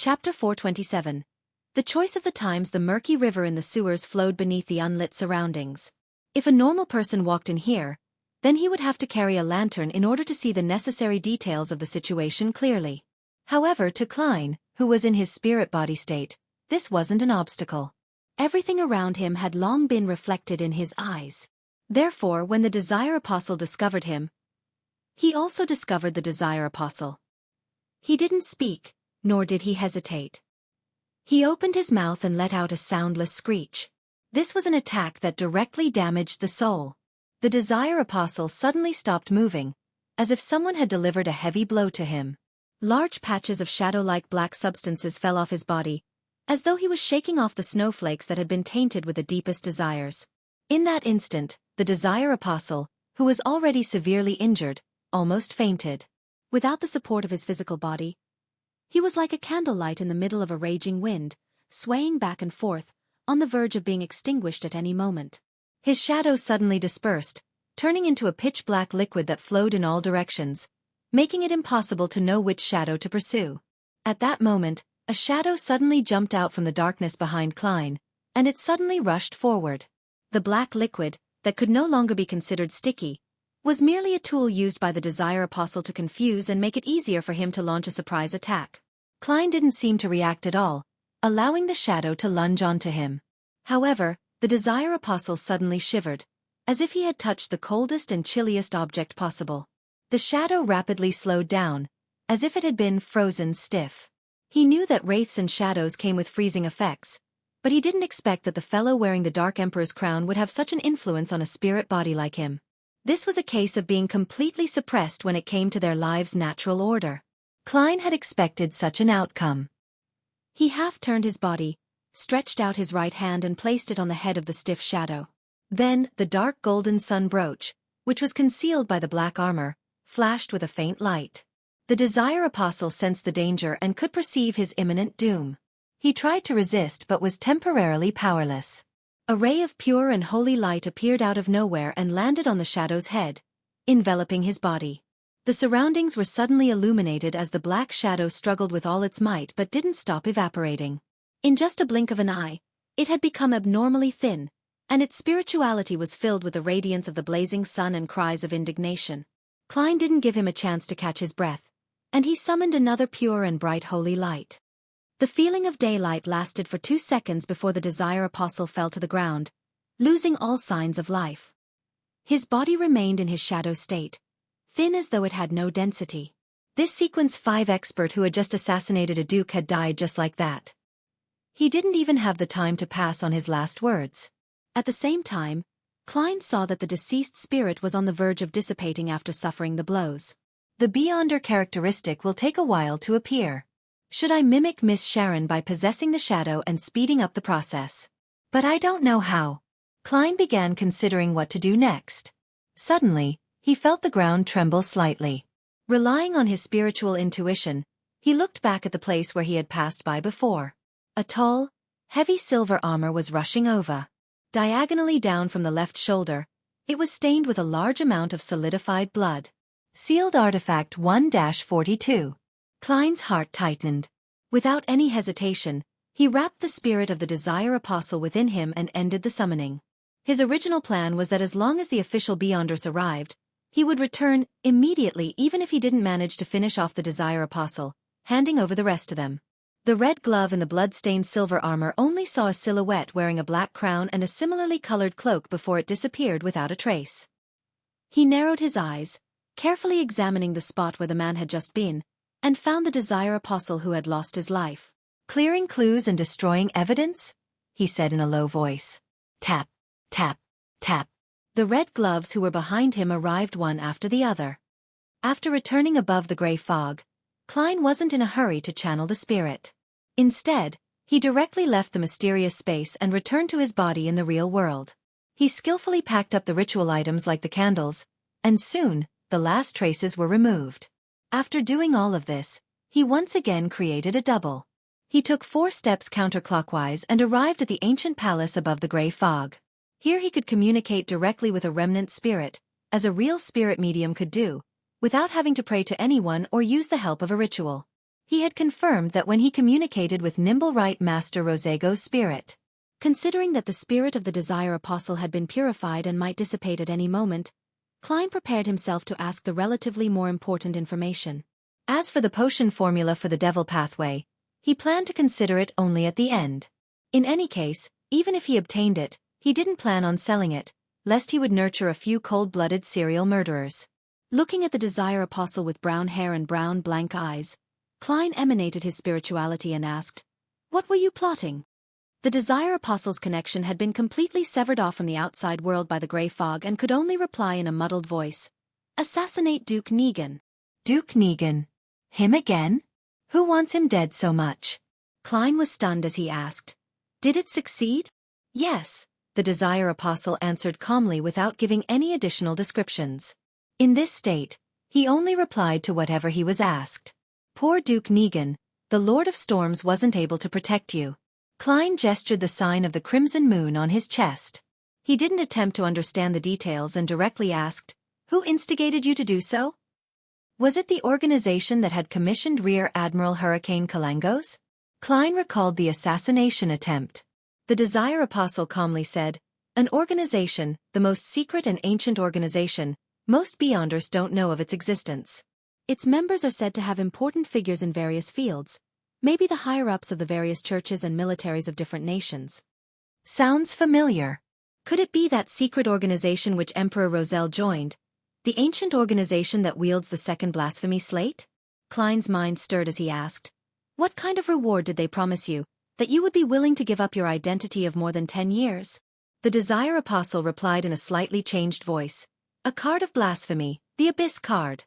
Chapter 427. The choice of the times. The murky river in the sewers flowed beneath the unlit surroundings. If a normal person walked in here, then he would have to carry a lantern in order to see the necessary details of the situation clearly. However, to Klein, who was in his spirit body state, this wasn't an obstacle. Everything around him had long been reflected in his eyes. Therefore, when the Desire Apostle discovered him, he also discovered the Desire Apostle. He didn't speak, nor did he hesitate. He opened his mouth and let out a soundless screech. This was an attack that directly damaged the soul. The Desire Apostle suddenly stopped moving, as if someone had delivered a heavy blow to him. Large patches of shadow-like black substances fell off his body, as though he was shaking off the snowflakes that had been tainted with the deepest desires. In that instant, the Desire Apostle, who was already severely injured, almost fainted. Without the support of his physical body, he was like a candlelight in the middle of a raging wind, swaying back and forth, on the verge of being extinguished at any moment. His shadow suddenly dispersed, turning into a pitch-black liquid that flowed in all directions, making it impossible to know which shadow to pursue. At that moment, a shadow suddenly jumped out from the darkness behind Klein, and it suddenly rushed forward. The black liquid, that could no longer be considered sticky, was merely a tool used by the Desire Apostle to confuse and make it easier for him to launch a surprise attack. Klein didn't seem to react at all, allowing the shadow to lunge onto him. However, the Desire Apostle suddenly shivered, as if he had touched the coldest and chilliest object possible. The shadow rapidly slowed down, as if it had been frozen stiff. He knew that wraiths and shadows came with freezing effects, but he didn't expect that the fellow wearing the Dark Emperor's crown would have such an influence on a spirit body like him. This was a case of being completely suppressed when it came to their lives' natural order. Klein had expected such an outcome. He half-turned his body, stretched out his right hand and placed it on the head of the stiff shadow. Then, the dark golden sun brooch, which was concealed by the black armor, flashed with a faint light. The Desire Apostle sensed the danger and could perceive his imminent doom. He tried to resist but was temporarily powerless. A ray of pure and holy light appeared out of nowhere and landed on the shadow's head, enveloping his body. The surroundings were suddenly illuminated as the black shadow struggled with all its might but didn't stop evaporating. In just a blink of an eye, it had become abnormally thin, and its spirituality was filled with the radiance of the blazing sun and cries of indignation. Klein didn't give him a chance to catch his breath, and he summoned another pure and bright holy light. The feeling of daylight lasted for 2 seconds before the Desire Apostle fell to the ground, losing all signs of life. His body remained in his shadow state, thin as though it had no density. This Sequence 5 expert who had just assassinated a duke had died just like that. He didn't even have the time to pass on his last words. At the same time, Klein saw that the deceased spirit was on the verge of dissipating after suffering the blows. The Beyonder characteristic will take a while to appear. Should I mimic Miss Sharon by possessing the shadow and speeding up the process? But I don't know how. Klein began considering what to do next. Suddenly, he felt the ground tremble slightly. Relying on his spiritual intuition, he looked back at the place where he had passed by before. A tall, heavy silver armor was rushing over. Diagonally down from the left shoulder, it was stained with a large amount of solidified blood. Sealed Artifact 1-42. Klein's heart tightened. Without any hesitation, he wrapped the spirit of the Desire Apostle within him and ended the summoning. His original plan was that as long as the official Beyonders arrived, he would return immediately even if he didn't manage to finish off the Desire Apostle, handing over the rest to them. The red glove and the blood-stained silver armor only saw a silhouette wearing a black crown and a similarly colored cloak before it disappeared without a trace. He narrowed his eyes, carefully examining the spot where the man had just been, and found the Desire Apostle who had lost his life. "Clearing clues and destroying evidence?" he said in a low voice. Tap, tap, tap. The red gloves who were behind him arrived one after the other. After returning above the gray fog, Klein wasn't in a hurry to channel the spirit. Instead, he directly left the mysterious space and returned to his body in the real world. He skillfully packed up the ritual items like the candles, and soon, the last traces were removed. After doing all of this, he once again created a double. He took 4 steps counterclockwise and arrived at the ancient palace above the gray fog. Here he could communicate directly with a remnant spirit, as a real spirit medium could do, without having to pray to anyone or use the help of a ritual. He had confirmed that when he communicated with Nimble Right Master Rosego's spirit. Considering that the spirit of the Desire Apostle had been purified and might dissipate at any moment, Klein prepared himself to ask the relatively more important information. As for the potion formula for the Devil Pathway, he planned to consider it only at the end. In any case, even if he obtained it, he didn't plan on selling it, lest he would nurture a few cold-blooded serial murderers. Looking at the Desire Apostle with brown hair and brown blank eyes, Klein emanated his spirituality and asked, "What were you plotting?" The Desire Apostle's connection had been completely severed off from the outside world by the grey fog and could only reply in a muddled voice, "Assassinate Duke Negan." Duke Negan? Him again? Who wants him dead so much? Klein was stunned as he asked, "Did it succeed?" "Yes," the Desire Apostle answered calmly without giving any additional descriptions. In this state, he only replied to whatever he was asked. "Poor Duke Negan, the Lord of Storms wasn't able to protect you." Klein gestured the sign of the crimson moon on his chest. He didn't attempt to understand the details and directly asked, "Who instigated you to do so?" Was it the organization that had commissioned Rear Admiral Hurricane Kalangos? Klein recalled the assassination attempt. The Desire Apostle calmly said, "An organization, the most secret and ancient organization, most Beyonders don't know of its existence. Its members are said to have important figures in various fields, maybe the higher-ups of the various churches and militaries of different nations." Sounds familiar. Could it be that secret organization which Emperor Roselle joined, the ancient organization that wields the second blasphemy slate? Klein's mind stirred as he asked, "What kind of reward did they promise you, that you would be willing to give up your identity of more than 10 years? The Desire Apostle replied in a slightly changed voice, "A card of blasphemy, the Abyss card."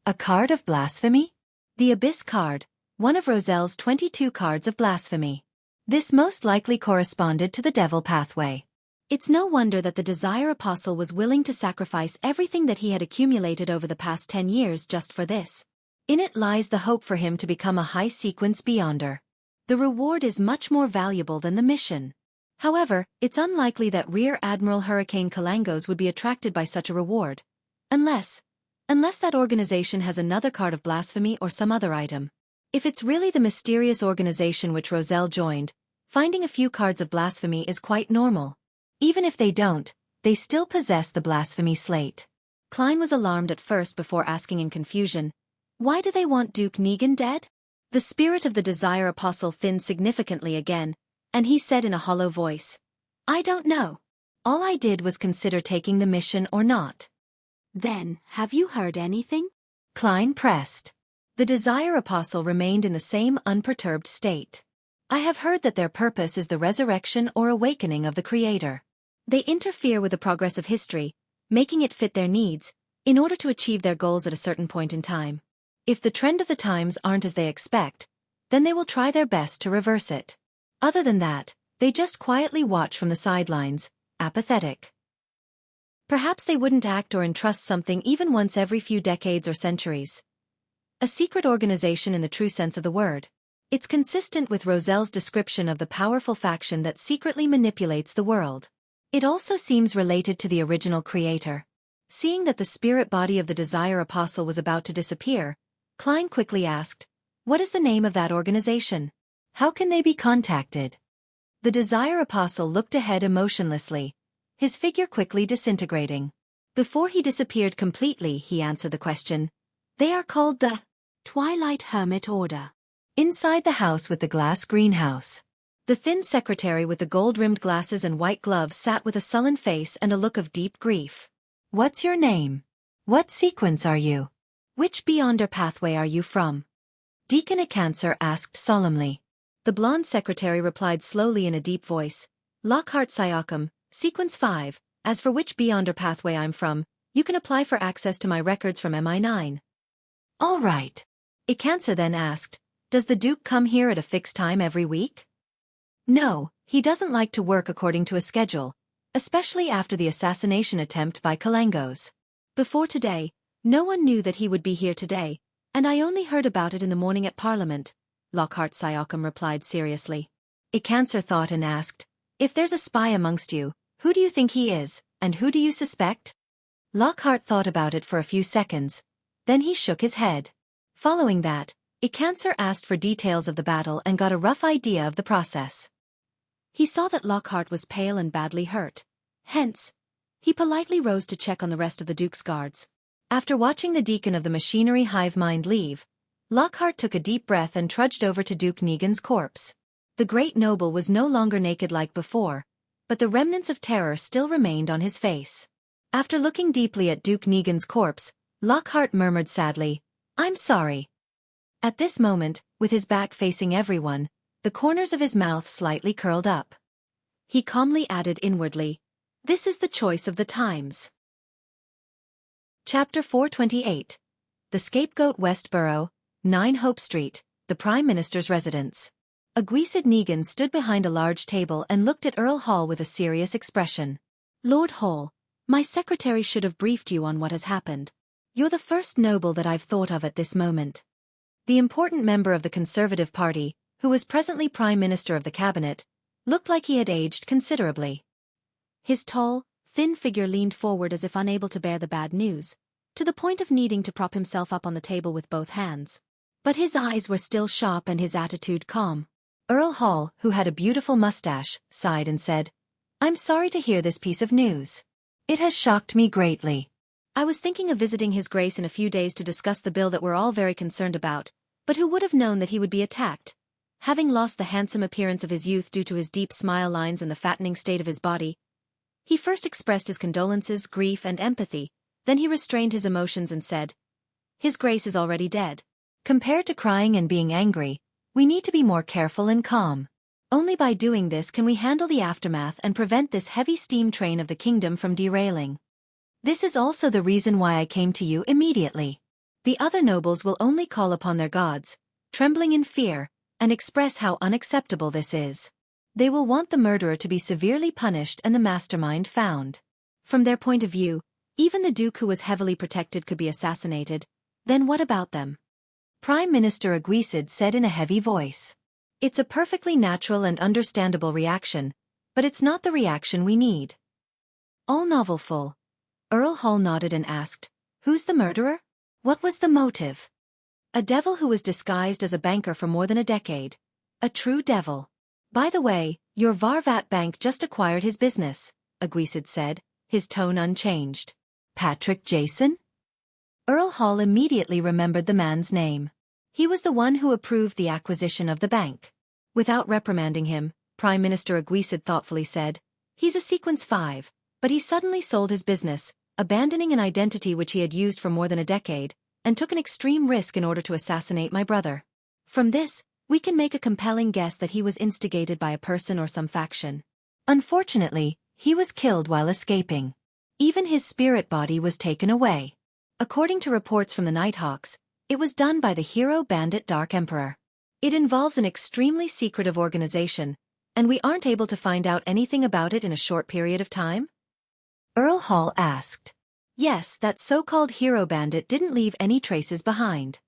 A card of blasphemy? The Abyss card, one of Roselle's 22 cards of blasphemy. This most likely corresponded to the Devil Pathway. It's no wonder that the Desire Apostle was willing to sacrifice everything that he had accumulated over the past 10 years just for this. In it lies the hope for him to become a high-sequence Beyonder. The reward is much more valuable than the mission. However, it's unlikely that Rear Admiral Hurricane Kalangos would be attracted by such a reward. Unless that organization has another card of blasphemy or some other item. If it's really the mysterious organization which Roselle joined, finding a few cards of blasphemy is quite normal. Even if they don't, they still possess the blasphemy slate. Klein was alarmed at first before asking in confusion, "Why do they want Duke Negan dead?" The spirit of the Desire Apostle thinned significantly again, and he said in a hollow voice, "I don't know. All I did was consider taking the mission or not." "Then, have you heard anything?" Klein pressed. The Desire Apostle remained in the same unperturbed state. "I have heard that their purpose is the resurrection or awakening of the Creator. They interfere with the progress of history, making it fit their needs, in order to achieve their goals at a certain point in time. If the trend of the times aren't as they expect, then they will try their best to reverse it. Other than that, they just quietly watch from the sidelines, apathetic. Perhaps they wouldn't act or entrust something even once every few decades or centuries. A secret organization in the true sense of the word. It's consistent with Roselle's description of the powerful faction that secretly manipulates the world. It also seems related to the original creator." Seeing that the spirit body of the Desire Apostle was about to disappear, Klein quickly asked, "What is the name of that organization? How can they be contacted?" The Desire Apostle looked ahead emotionlessly, his figure quickly disintegrating. Before he disappeared completely, he answered the question, "They are called the Twilight Hermit Order." Inside the house with the glass greenhouse, the thin secretary with the gold-rimmed glasses and white gloves sat with a sullen face and a look of deep grief. "What's your name? What sequence are you? Which Beyonder pathway are you from?" Deacon Acancer asked solemnly. The blonde secretary replied slowly in a deep voice, "Lockhart Siakam, Sequence 5, as for which Beyonder pathway I'm from, you can apply for access to my records from MI9. "All right." Acancer then asked, "Does the Duke come here at a fixed time every week?" "No, he doesn't like to work according to a schedule, especially after the assassination attempt by Kalangos. Before today, no one knew that he would be here today, and I only heard about it in the morning at Parliament," Lockhart Siakam replied seriously. Acancer thought and asked, "If there's a spy amongst you, who do you think he is, and who do you suspect?" Lockhart thought about it for a few seconds, then he shook his head. Following that, Cancer asked for details of the battle and got a rough idea of the process. He saw that Lockhart was pale and badly hurt. Hence, he politely rose to check on the rest of the Duke's guards. After watching the deacon of the machinery hive mind leave, Lockhart took a deep breath and trudged over to Duke Negan's corpse. The great noble was no longer naked like before, but the remnants of terror still remained on his face. After looking deeply at Duke Negan's corpse, Lockhart murmured sadly, "I'm sorry." At this moment, with his back facing everyone, the corners of his mouth slightly curled up. He calmly added inwardly, "This is the choice of the times." Chapter 428. The Scapegoat, Westboro, 9 Hope Street, the Prime Minister's residence. Aguisid Negan stood behind a large table and looked at Earl Hall with a serious expression. "Lord Hall, my secretary should have briefed you on what has happened. You're the first noble that I've thought of at this moment." The important member of the Conservative Party, who was presently Prime Minister of the Cabinet, looked like he had aged considerably. His tall, thin figure leaned forward as if unable to bear the bad news, to the point of needing to prop himself up on the table with both hands. But his eyes were still sharp and his attitude calm. Earl Hall, who had a beautiful mustache, sighed and said, "I'm sorry to hear this piece of news. It has shocked me greatly. I was thinking of visiting His Grace in a few days to discuss the bill that we're all very concerned about, but who would have known that he would be attacked? Having lost the handsome appearance of his youth due to his deep smile lines and the fattening state of his body, he first expressed his condolences, grief, and empathy, then he restrained his emotions and said, 'His Grace is already dead.' Compared to crying and being angry, we need to be more careful and calm. Only by doing this can we handle the aftermath and prevent this heavy steam train of the kingdom from derailing. This is also the reason why I came to you immediately. The other nobles will only call upon their gods, trembling in fear, and express how unacceptable this is. They will want the murderer to be severely punished and the mastermind found. From their point of view, even the Duke who was heavily protected could be assassinated. Then what about them?" Prime Minister Aguisid said in a heavy voice. "It's a perfectly natural and understandable reaction, but it's not the reaction we need." All novelful. Earl Hall nodded and asked, "Who's the murderer? What was the motive?" "A devil who was disguised as a banker for more than a decade. A true devil. By the way, your Varvat Bank just acquired his business," Aguisid said, his tone unchanged. "Patrick Jason?" Earl Hall immediately remembered the man's name. He was the one who approved the acquisition of the bank. Without reprimanding him, Prime Minister Aguisid thoughtfully said, "He's a Sequence 5, but he suddenly sold his business, abandoning an identity which he had used for more than a decade, and took an extreme risk in order to assassinate my brother. From this, we can make a compelling guess that he was instigated by a person or some faction. Unfortunately, he was killed while escaping. Even his spirit body was taken away. According to reports from the Nighthawks, it was done by the hero bandit Dark Emperor. It involves an extremely secretive organization, and we aren't able to find out anything about it in a short period of time?" Earl Hall asked. "Yes, that so-called hero bandit didn't leave any traces behind.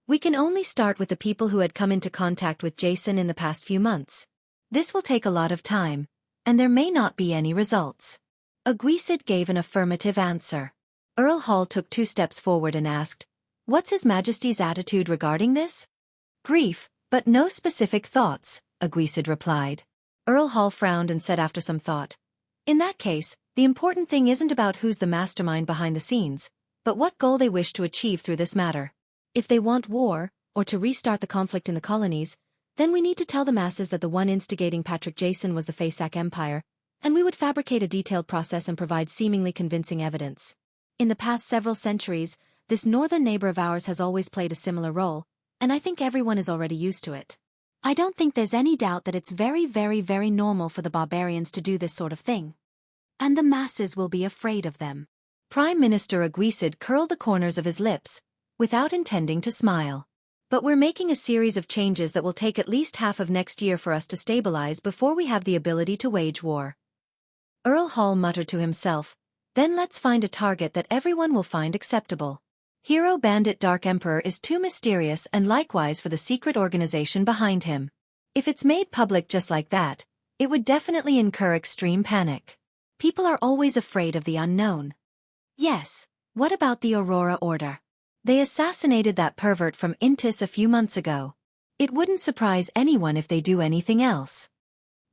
We can only start with the people who had come into contact with Jason in the past few months. This will take a lot of time, and there may not be any results." Aguisid gave an affirmative answer. Earl Hall took 2 steps forward and asked, "What's His Majesty's attitude regarding this?" "Grief, but no specific thoughts," Aguisid replied. Earl Hall frowned and said after some thought, "In that case, the important thing isn't about who's the mastermind behind the scenes, but what goal they wish to achieve through this matter. If they want war, or to restart the conflict in the colonies, then we need to tell the masses that the one instigating Patrick Jason was the Fasak Empire, and we would fabricate a detailed process and provide seemingly convincing evidence. In the past several centuries, this northern neighbor of ours has always played a similar role, and I think everyone is already used to it. I don't think there's any doubt that it's very, very, very normal for the barbarians to do this sort of thing. And the masses will be afraid of them." Prime Minister Aguisid curled the corners of his lips, without intending to smile. "But we're making a series of changes that will take at least half of next year for us to stabilize before we have the ability to wage war." Earl Hall muttered to himself, "Then let's find a target that everyone will find acceptable. Hero bandit Dark Emperor is too mysterious and likewise for the secret organization behind him. If it's made public just like that, it would definitely incur extreme panic. People are always afraid of the unknown." "Yes, what about the Aurora Order?" They assassinated that pervert from Intis a few months ago. It wouldn't surprise anyone if they do anything else.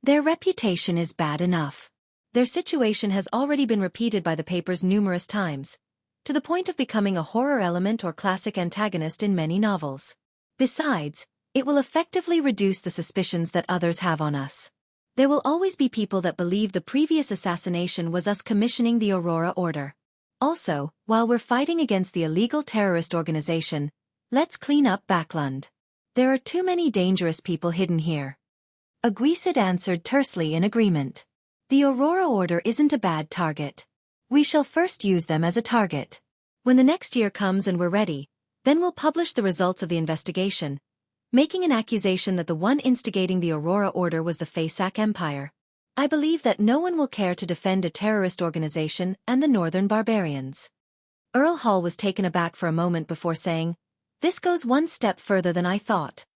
Their reputation is bad enough. Their situation has already been repeated by the papers numerous times, to the point of becoming a horror element or classic antagonist in many novels. Besides, it will effectively reduce the suspicions that others have on us. There will always be people that believe the previous assassination was us commissioning the Aurora Order. Also, while we're fighting against the illegal terrorist organization, let's clean up Backlund. There are too many dangerous people hidden here. Aguisid answered tersely in agreement. The Aurora Order isn't a bad target. We shall first use them as a target. When the next year comes and we're ready, then we'll publish the results of the investigation, making an accusation that the one instigating the Aurora Order was the Faysak Empire. I believe that no one will care to defend a terrorist organization and the Northern Barbarians. Earl Hall was taken aback for a moment before saying, "This goes one step further than I thought."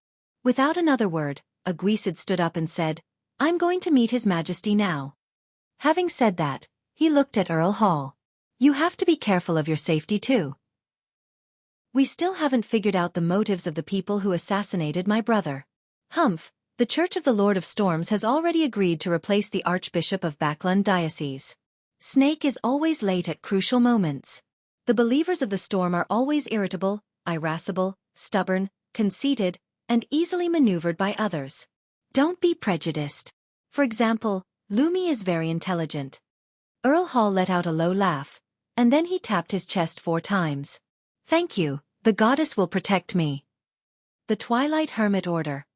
Without another word, Aguisid stood up and said, "I'm going to meet His Majesty now." Having said that, he looked at Earl Hall. "You have to be careful of your safety too. We still haven't figured out the motives of the people who assassinated my brother." "Humph, the Church of the Lord of Storms has already agreed to replace the Archbishop of Backlund Diocese. Snake is always late at crucial moments. The believers of the storm are always irritable, irascible, stubborn, conceited, and easily maneuvered by others. Don't be prejudiced. For example, Lumi is very intelligent." Earl Hall let out a low laugh, and then he tapped his chest 4 times. "Thank you, the goddess will protect me." The Twilight Hermit Order.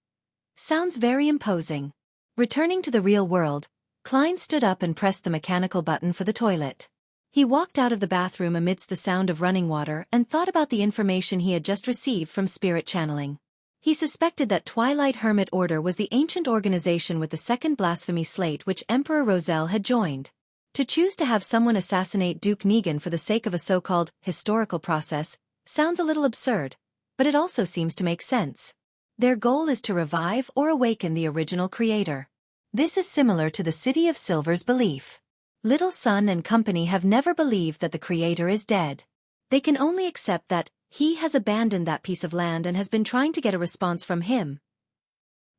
Sounds very imposing. Returning to the real world, Klein stood up and pressed the mechanical button for the toilet. He walked out of the bathroom amidst the sound of running water and thought about the information he had just received from spirit channeling. He suspected that Twilight Hermit Order was the ancient organization with the second blasphemy slate which Emperor Roselle had joined. To choose to have someone assassinate Duke Negan for the sake of a so-called historical process sounds a little absurd, but it also seems to make sense. Their goal is to revive or awaken the original creator. This is similar to the City of Silver's belief. Little Sun and company have never believed that the creator is dead. They can only accept that he has abandoned that piece of land and has been trying to get a response from him.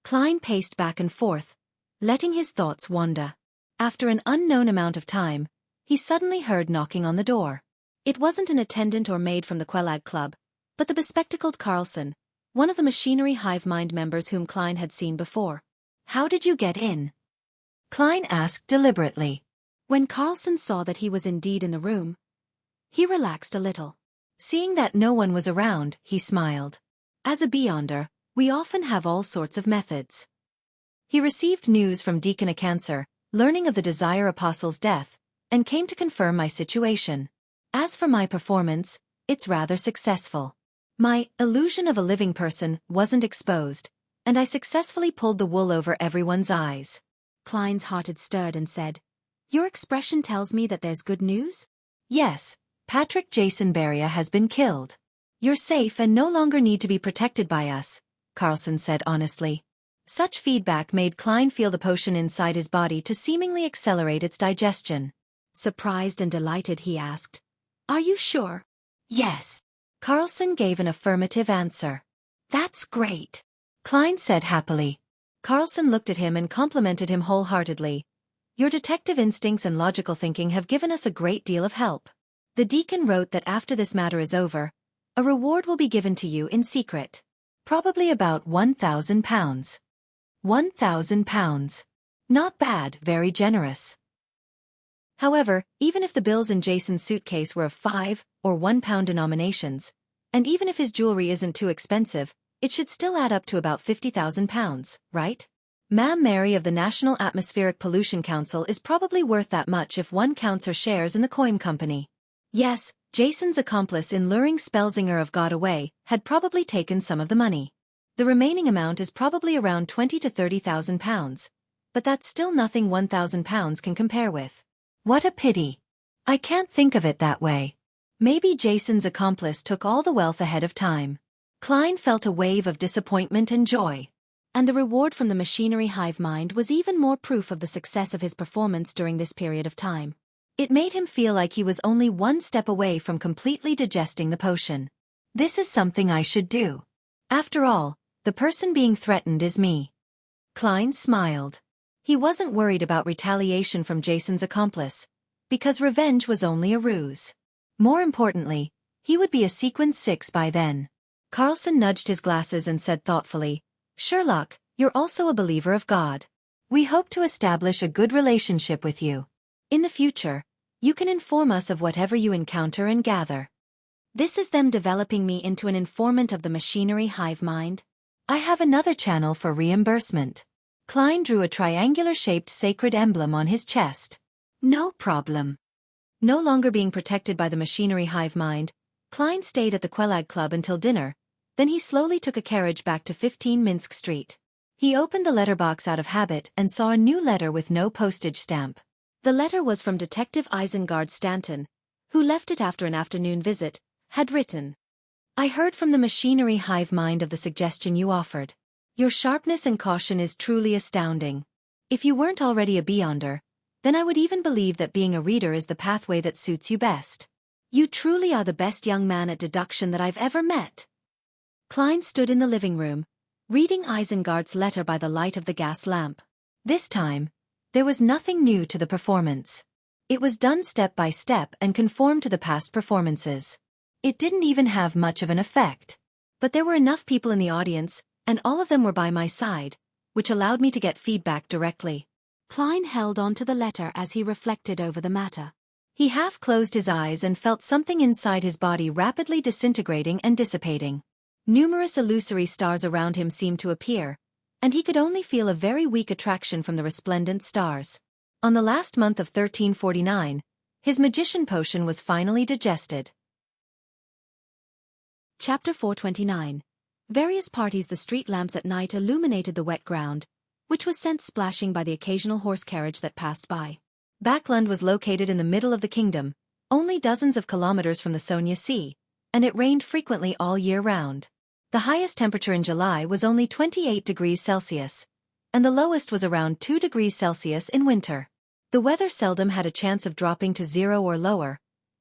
Klein paced back and forth, letting his thoughts wander. After an unknown amount of time, he suddenly heard knocking on the door. It wasn't an attendant or maid from the Quelag Club, but the bespectacled Carlson, one of the machinery hive mind members whom Klein had seen before. "How did you get in?" Klein asked deliberately. When Carlson saw that he was indeed in the room, he relaxed a little. Seeing that no one was around, he smiled. "As a Beyonder, we often have all sorts of methods." He received news from Deacon Acancer, learning of the Desire Apostle's death, and came to confirm my situation. As for my performance, it's rather successful. My illusion of a living person wasn't exposed, and I successfully pulled the wool over everyone's eyes. Klein's heart stirred and said, "Your expression tells me that there's good news?" "Yes, Patrick Jason Beria has been killed. You're safe and no longer need to be protected by us," Carlson said honestly. Such feedback made Klein feel the potion inside his body to seemingly accelerate its digestion. Surprised and delighted, he asked, "Are you sure?" "Yes." Carlson gave an affirmative answer. "That's great," Klein said happily. Carlson looked at him and complimented him wholeheartedly. "Your detective instincts and logical thinking have given us a great deal of help. The deacon wrote that after this matter is over, a reward will be given to you in secret. Probably about £1,000. £1,000. Not bad, very generous. However, even if the bills in Jason's suitcase were of £5 or £1 denominations, and even if his jewelry isn't too expensive, it should still add up to about £50,000, right? Ma'am Mary of the National Atmospheric Pollution Council is probably worth that much if one counts her shares in the Coim Company. Yes, Jason's accomplice in luring Spelzinger of God away had probably taken some of the money. The remaining amount is probably around £20,000 to £30,000, but that's still nothing £1,000 can compare with. What a pity. I can't think of it that way. Maybe Jason's accomplice took all the wealth ahead of time. Klein felt a wave of disappointment and joy. And the reward from the machinery hive mind was even more proof of the success of his performance during this period of time. It made him feel like he was only one step away from completely digesting the potion. This is something I should do. After all, the person being threatened is me. Klein smiled. He wasn't worried about retaliation from Jason's accomplice, because revenge was only a ruse. More importantly, he would be a sequence 6 by then. Carlson nudged his glasses and said thoughtfully, "Sherlock, you're also a believer of God. We hope to establish a good relationship with you. In the future, you can inform us of whatever you encounter and gather." This is them developing me into an informant of the machinery hive mind. I have another channel for reimbursement. Klein drew a triangular-shaped sacred emblem on his chest. No problem. No longer being protected by the machinery hive mind, Klein stayed at the Quelag Club until dinner, then he slowly took a carriage back to 15 Minsk Street. He opened the letterbox out of habit and saw a new letter with no postage stamp. The letter was from Detective Isengard Stanton, who left it after an afternoon visit, had written, "I heard from the machinery hive mind of the suggestion you offered. Your sharpness and caution is truly astounding. If you weren't already a beyonder, then I would even believe that being a reader is the pathway that suits you best. You truly are the best young man at deduction that I've ever met." Klein stood in the living room, reading Isengard's letter by the light of the gas lamp. This time, there was nothing new to the performance. It was done step by step and conformed to the past performances. It didn't even have much of an effect. But there were enough people in the audience, and all of them were by my side, which allowed me to get feedback directly. Klein held on to the letter as he reflected over the matter. He half closed his eyes and felt something inside his body rapidly disintegrating and dissipating. Numerous illusory stars around him seemed to appear, and he could only feel a very weak attraction from the resplendent stars. On the last month of 1349, his magician potion was finally digested. Chapter 429. Various parties. The street lamps at night illuminated the wet ground, which was sent splashing by the occasional horse carriage that passed by. Backlund was located in the middle of the kingdom, only dozens of kilometers from the Sonia Sea, and it rained frequently all year round. The highest temperature in July was only 28 degrees Celsius, and the lowest was around 2 degrees Celsius in winter. The weather seldom had a chance of dropping to 0 or lower,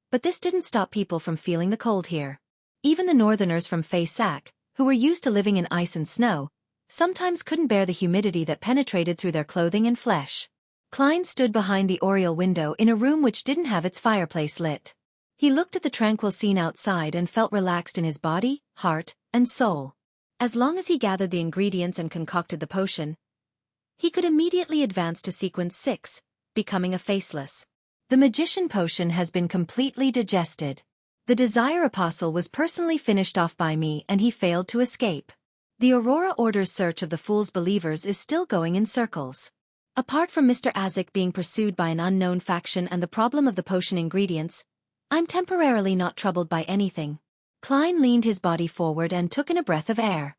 but this didn't stop people from feeling the cold here. Even the northerners from Fay Sac, who were used to living in ice and snow, sometimes couldn't bear the humidity that penetrated through their clothing and flesh. Klein stood behind the oriel window in a room which didn't have its fireplace lit. He looked at the tranquil scene outside and felt relaxed in his body, heart, and soul. As long as he gathered the ingredients and concocted the potion, he could immediately advance to sequence 6, becoming a faceless. The magician potion has been completely digested. The Desire Apostle was personally finished off by me and he failed to escape. The Aurora Order's search of the Fool's Believers is still going in circles. Apart from Mr. Azik being pursued by an unknown faction and the problem of the potion ingredients, I'm temporarily not troubled by anything. Klein leaned his body forward and took in a breath of air.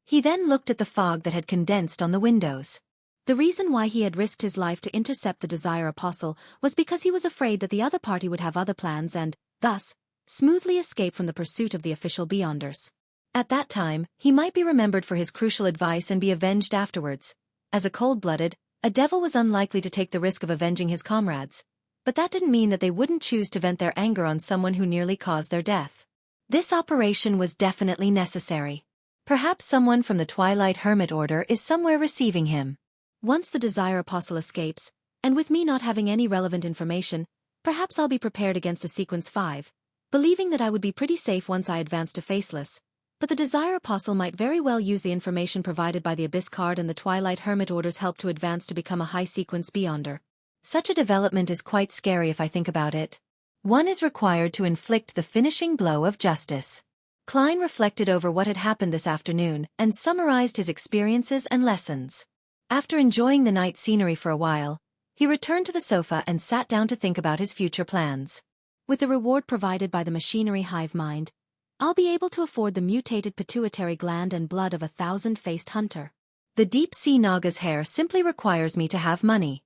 He then looked at the fog that had condensed on the windows. The reason why he had risked his life to intercept the Desire Apostle was because he was afraid that the other party would have other plans and, thus, smoothly escape from the pursuit of the official Beyonders. At that time, he might be remembered for his crucial advice and be avenged afterwards. As a cold-blooded, a devil was unlikely to take the risk of avenging his comrades, but that didn't mean that they wouldn't choose to vent their anger on someone who nearly caused their death. This operation was definitely necessary. Perhaps someone from the Twilight Hermit Order is somewhere receiving him. Once the Desire Apostle escapes, and with me not having any relevant information, perhaps I'll be prepared against a sequence 5. Believing that I would be pretty safe once I advanced to Faceless, but the Desire Apostle might very well use the information provided by the Abyss card and the Twilight Hermit Order's help to advance to become a high-sequence Beyonder. Such a development is quite scary if I think about it. One is required to inflict the finishing blow of justice. Klein reflected over what had happened this afternoon and summarized his experiences and lessons. After enjoying the night scenery for a while, he returned to the sofa and sat down to think about his future plans. With the reward provided by the machinery hive mind, I'll be able to afford the mutated pituitary gland and blood of a thousand-faced hunter. The deep-sea Naga's hair simply requires me to have money.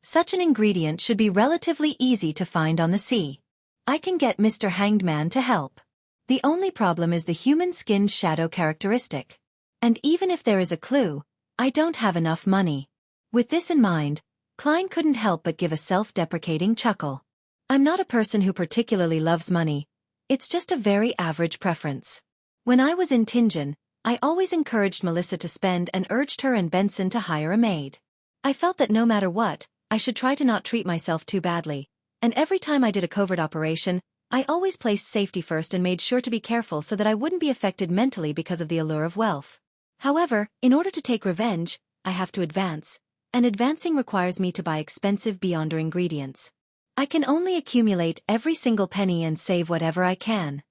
Such an ingredient should be relatively easy to find on the sea. I can get Mr. Hanged Man to help. The only problem is the human-skinned shadow characteristic. And even if there is a clue, I don't have enough money. With this in mind, Klein couldn't help but give a self-deprecating chuckle. I'm not a person who particularly loves money. It's just a very average preference. When I was in Tianjin, I always encouraged Melissa to spend and urged her and Benson to hire a maid. I felt that no matter what, I should try to not treat myself too badly, and every time I did a covert operation, I always placed safety first and made sure to be careful so that I wouldn't be affected mentally because of the allure of wealth. However, in order to take revenge, I have to advance, and advancing requires me to buy expensive Beyonder ingredients. I can only accumulate every single penny and save whatever I can.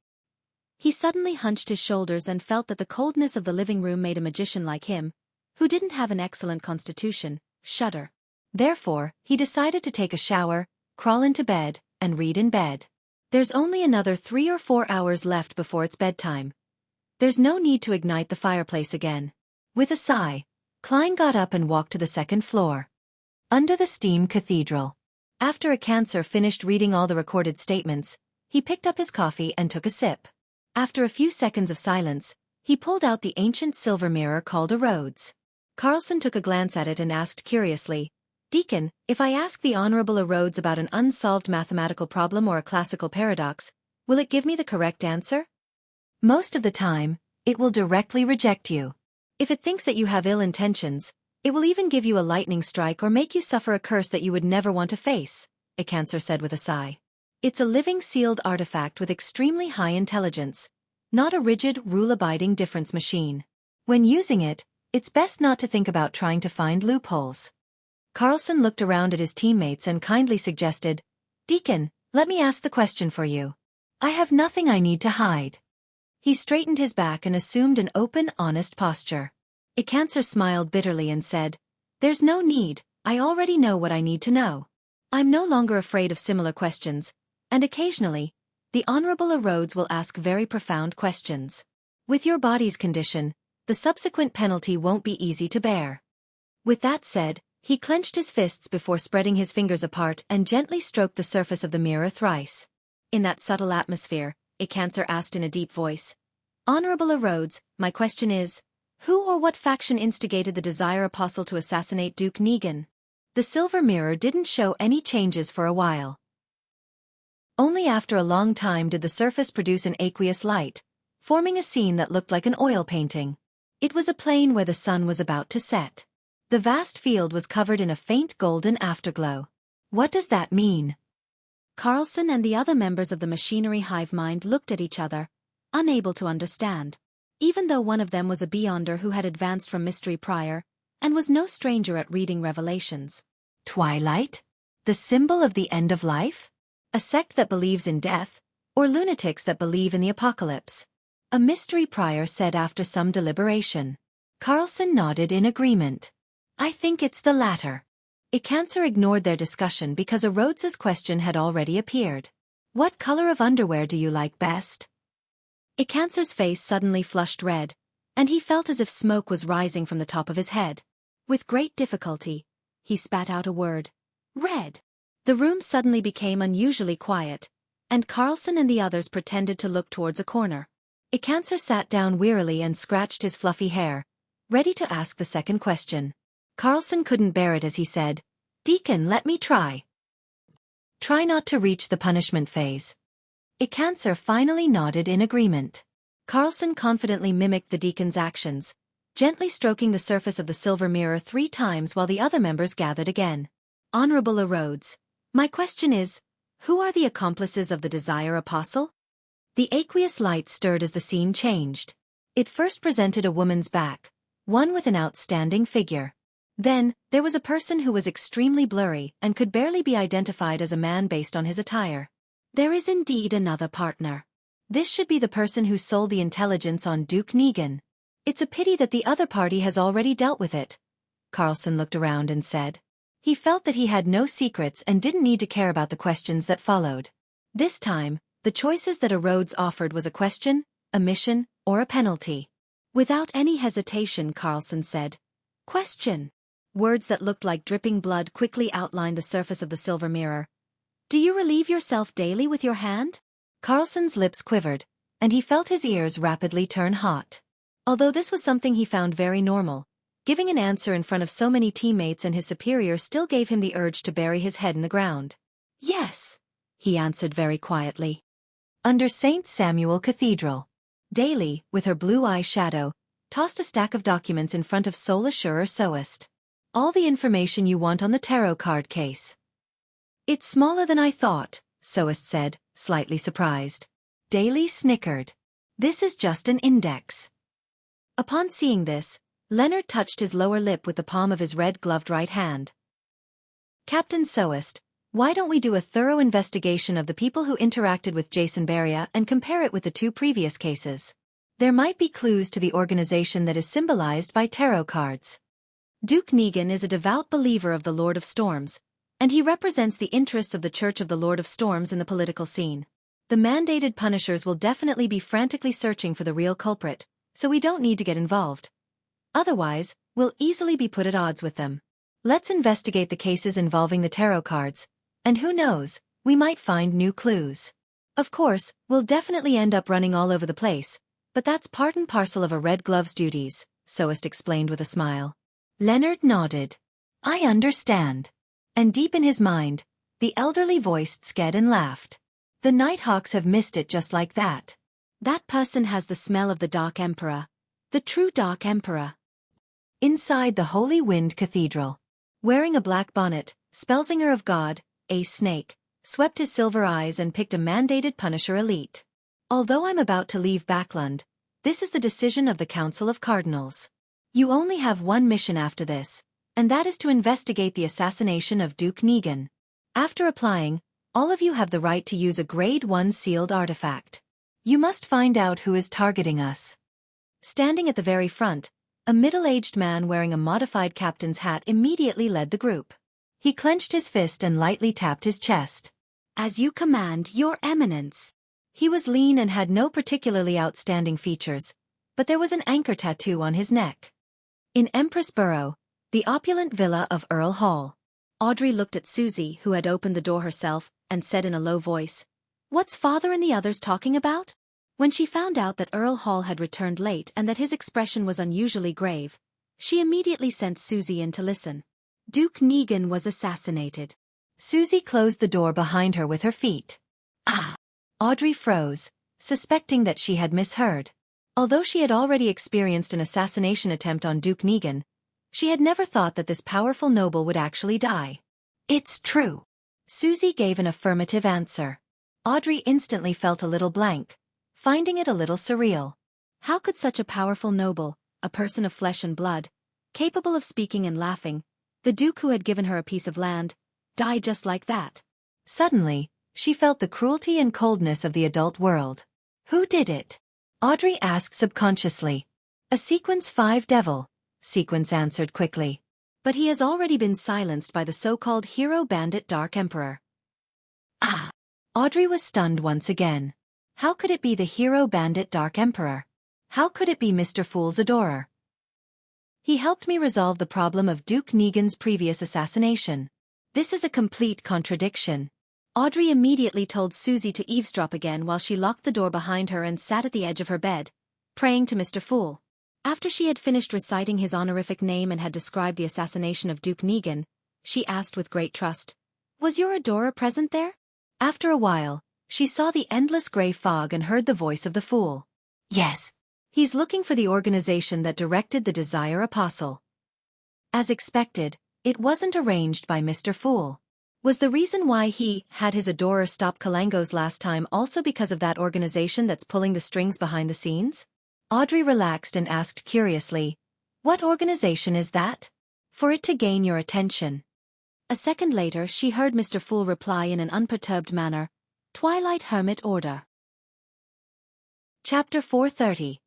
He suddenly hunched his shoulders and felt that the coldness of the living room made a magician like him, who didn't have an excellent constitution, shudder. Therefore, he decided to take a shower, crawl into bed, and read in bed. There's only another 3 or 4 hours left before it's bedtime. There's no need to ignite the fireplace again. With a sigh, Klein got up and walked to the second floor. Under the steam cathedral. After a cancer finished reading all the recorded statements, he picked up his coffee and took a sip. After a few seconds of silence, he pulled out the ancient silver mirror called a Rhodes. Carlson took a glance at it and asked curiously, "Deacon, if I ask the Honorable a Rhodes about an unsolved mathematical problem or a classical paradox, will it give me the correct answer?" "Most of the time, it will directly reject you. If it thinks that you have ill intentions, it will even give you a lightning strike or make you suffer a curse that you would never want to face," a cancer said with a sigh. "It's a living sealed artifact with extremely high intelligence, not a rigid, rule-abiding difference machine. When using it, it's best not to think about trying to find loopholes." Carlson looked around at his teammates and kindly suggested, "Deacon, let me ask the question for you. I have nothing I need to hide." He straightened his back and assumed an open, honest posture. A cancer smiled bitterly and said, "There's no need, I already know what I need to know. I'm no longer afraid of similar questions, and occasionally, the Honorable a Rhodes will ask very profound questions. With your body's condition, the subsequent penalty won't be easy to bear." With that said, he clenched his fists before spreading his fingers apart and gently stroked the surface of the mirror thrice. In that subtle atmosphere, a cancer asked in a deep voice, "Honorable a Rhodes, my question is, who or what faction instigated the Desire Apostle to assassinate Duke Negan?" The silver mirror didn't show any changes for a while. Only after a long time did the surface produce an aqueous light, forming a scene that looked like an oil painting. It was a plain where the sun was about to set. The vast field was covered in a faint golden afterglow. "What does that mean?" Carlson and the other members of the machinery hive mind looked at each other, unable to understand. Even though one of them was a Beyonder who had advanced from mystery prior, and was no stranger at reading revelations. Twilight? The symbol of the end of life? A sect that believes in death, or lunatics that believe in the apocalypse? A mystery prior said after some deliberation. Carlson nodded in agreement. "I think it's the latter." A cancer ignored their discussion because a Rhodes's question had already appeared. "What color of underwear do you like best?" A cancer's face suddenly flushed red, and he felt as if smoke was rising from the top of his head. With great difficulty, he spat out a word. "Red." The room suddenly became unusually quiet, and Carlson and the others pretended to look towards a corner. A cancer sat down wearily and scratched his fluffy hair, ready to ask the second question. Carlson couldn't bear it as he said, "Deacon, let me try." "Try not to reach the punishment phase." A cancer finally nodded in agreement. Carlson confidently mimicked the deacon's actions, gently stroking the surface of the silver mirror 3 times while the other members gathered again. "Honorable a Rhodes, my question is, who are the accomplices of the Desire Apostle?" The aqueous light stirred as the scene changed. It first presented a woman's back, one with an outstanding figure. Then, there was a person who was extremely blurry and could barely be identified as a man based on his attire. There is indeed another partner. This should be the person who sold the intelligence on Duke Negan. It's a pity that the other party has already dealt with it. Carlson looked around and said. He felt that he had no secrets and didn't need to care about the questions that followed. This time, the choices that a Rhodes offered was a question, a mission, or a penalty. Without any hesitation, Carlson said, "Question." Words that looked like dripping blood quickly outlined the surface of the silver mirror. "Do you relieve yourself daily with your hand?" Carlson's lips quivered, and he felt his ears rapidly turn hot. Although this was something he found very normal, giving an answer in front of so many teammates and his superior still gave him the urge to bury his head in the ground. "Yes," he answered very quietly. Under St. Samuel Cathedral. Daily, with her blue eye shadow, tossed a stack of documents in front of Soul Assurer Soist. All the information you want on the tarot card case. It's smaller than I thought, Soist said, slightly surprised. Daly snickered. This is just an index. Upon seeing this, Leonard touched his lower lip with the palm of his red-gloved right hand. Captain Soist, why don't we do a thorough investigation of the people who interacted with Jason Beria and compare it with the 2 previous cases? There might be clues to the organization that is symbolized by tarot cards. Duke Negan is a devout believer of the Lord of Storms, and he represents the interests of the Church of the Lord of Storms in the political scene. The mandated punishers will definitely be frantically searching for the real culprit, so we don't need to get involved. Otherwise, we'll easily be put at odds with them. Let's investigate the cases involving the tarot cards, and who knows, we might find new clues. Of course, we'll definitely end up running all over the place, but that's part and parcel of a red glove's duties, Soist explained with a smile. Leonard nodded. I understand. And deep in his mind, the elderly voiced Sked and laughed. The Nighthawks have missed it just like that. That person has the smell of the Dark Emperor. The true Dark Emperor. Inside the Holy Wind Cathedral. Wearing a black bonnet, Spellsinger of God, Ace Snake, swept his silver eyes and picked a mandated Punisher elite. Although I'm about to leave Backland, this is the decision of the Council of Cardinals. You only have one mission after this, and that is to investigate the assassination of Duke Negan. After applying, all of you have the right to use a Grade 1 sealed artifact. You must find out who is targeting us. Standing at the very front, a middle-aged man wearing a modified captain's hat immediately led the group. He clenched his fist and lightly tapped his chest. As you command, Your Eminence. He was lean and had no particularly outstanding features, but there was an anchor tattoo on his neck. In Empress Borough, the opulent villa of Earl Hall. Audrey looked at Susie, who had opened the door herself, and said in a low voice, "What's Father and the others talking about?" When she found out that Earl Hall had returned late and that his expression was unusually grave, she immediately sent Susie in to listen. Duke Negan was assassinated. Susie closed the door behind her with her feet. Ah! Audrey froze, suspecting that she had misheard. Although she had already experienced an assassination attempt on Duke Negan, she had never thought that this powerful noble would actually die. It's true. Susie gave an affirmative answer. Audrey instantly felt a little blank, finding it a little surreal. How could such a powerful noble, a person of flesh and blood, capable of speaking and laughing, the Duke who had given her a piece of land, die just like that? Suddenly, she felt the cruelty and coldness of the adult world. Who did it? Audrey asked subconsciously. A Sequence 5 devil, Sequence answered quickly. But he has already been silenced by the so-called hero bandit Dark Emperor. Ah! Audrey was stunned once again. How could it be the hero bandit Dark Emperor? How could it be Mr. Fool's adorer? He helped me resolve the problem of Duke Negan's previous assassination. This is a complete contradiction. Audrey immediately told Susie to eavesdrop again while she locked the door behind her and sat at the edge of her bed, praying to Mr. Fool. After she had finished reciting his honorific name and had described the assassination of Duke Negan, she asked with great trust, "Was your adorer present there?" After a while, she saw the endless gray fog and heard the voice of the Fool. "Yes. He's looking for the organization that directed the Desire Apostle." As expected, it wasn't arranged by Mr. Fool. Was the reason why he had his adorer stop Kalangos last time also because of that organization that's pulling the strings behind the scenes? Audrey relaxed and asked curiously, "What organization is that?" "For it to gain your attention." A second later she heard Mr. Fool reply in an unperturbed manner, "Twilight Hermit Order." Chapter 430.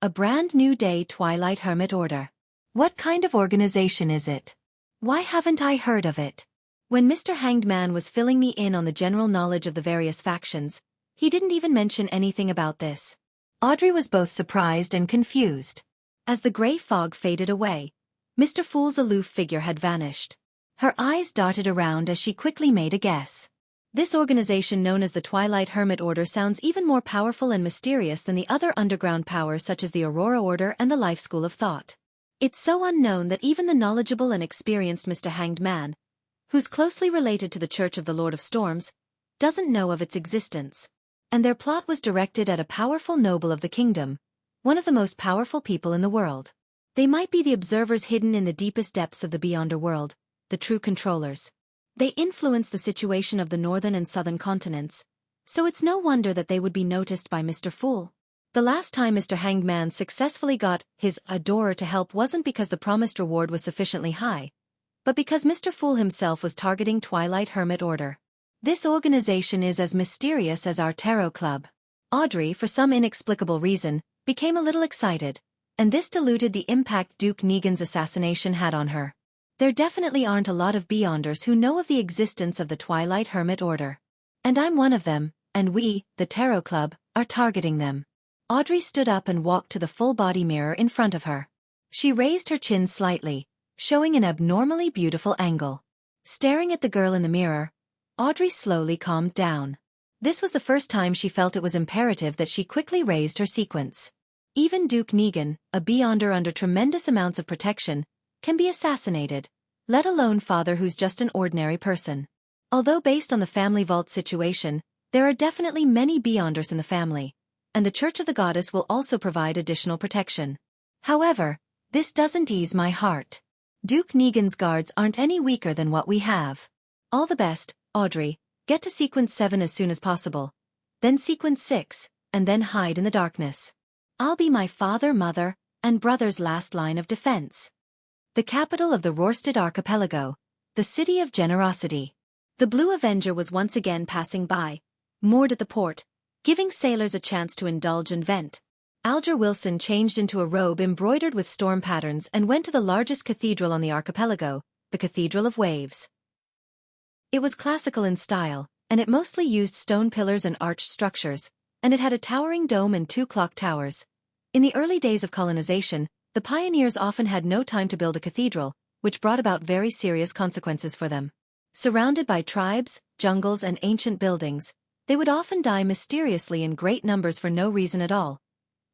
A Brand New Day. Twilight Hermit Order. What kind of organization is it? Why haven't I heard of it? When Mr. Hanged Man was filling me in on the general knowledge of the various factions, he didn't even mention anything about this. Audrey was both surprised and confused. As the gray fog faded away, Mr. Fool's aloof figure had vanished. Her eyes darted around as she quickly made a guess. This organization known as the Twilight Hermit Order sounds even more powerful and mysterious than the other underground powers such as the Aurora Order and the Life School of Thought. It's so unknown that even the knowledgeable and experienced Mr. Hanged Man, who's closely related to the Church of the Lord of Storms, doesn't know of its existence. And their plot was directed at a powerful noble of the kingdom, one of the most powerful people in the world. They might be the observers hidden in the deepest depths of the Beyonder world, the true controllers. They influence the situation of the northern and southern continents, so it's no wonder that they would be noticed by Mr. Fool. The last time Mr. Hanged Man successfully got his adorer to help wasn't because the promised reward was sufficiently high, but because Mr. Fool himself was targeting Twilight Hermit Order. This organization is as mysterious as our tarot club. Audrey, for some inexplicable reason, became a little excited, and this diluted the impact Duke Negan's assassination had on her. There definitely aren't a lot of Beyonders who know of the existence of the Twilight Hermit Order. And I'm one of them, and we, the Tarot Club, are targeting them. Audrey stood up and walked to the full-body mirror in front of her. She raised her chin slightly, showing an abnormally beautiful angle. Staring at the girl in the mirror, Audrey slowly calmed down. This was the first time she felt it was imperative that she quickly raised her sequence. Even Duke Negan, a Beyonder under tremendous amounts of protection, can be assassinated, let alone Father who's just an ordinary person. Although based on the family vault situation, there are definitely many Beyonders in the family, and the Church of the Goddess will also provide additional protection. However, this doesn't ease my heart. Duke Negan's guards aren't any weaker than what we have. All the best, Audrey. Get to sequence 7 as soon as possible. Then sequence 6, and then hide in the darkness. I'll be my father, mother, and brother's last line of defense. The capital of the Rorstad Archipelago, the city of generosity. The Blue Avenger was once again passing by, moored at the port, giving sailors a chance to indulge and vent. Alger Wilson changed into a robe embroidered with storm patterns and went to the largest cathedral on the archipelago, the Cathedral of Waves. It was classical in style, and it mostly used stone pillars and arched structures, and it had a towering dome and 2 clock towers. In the early days of colonization, the pioneers often had no time to build a cathedral, which brought about very serious consequences for them. Surrounded by tribes, jungles, and ancient buildings, they would often die mysteriously in great numbers for no reason at all,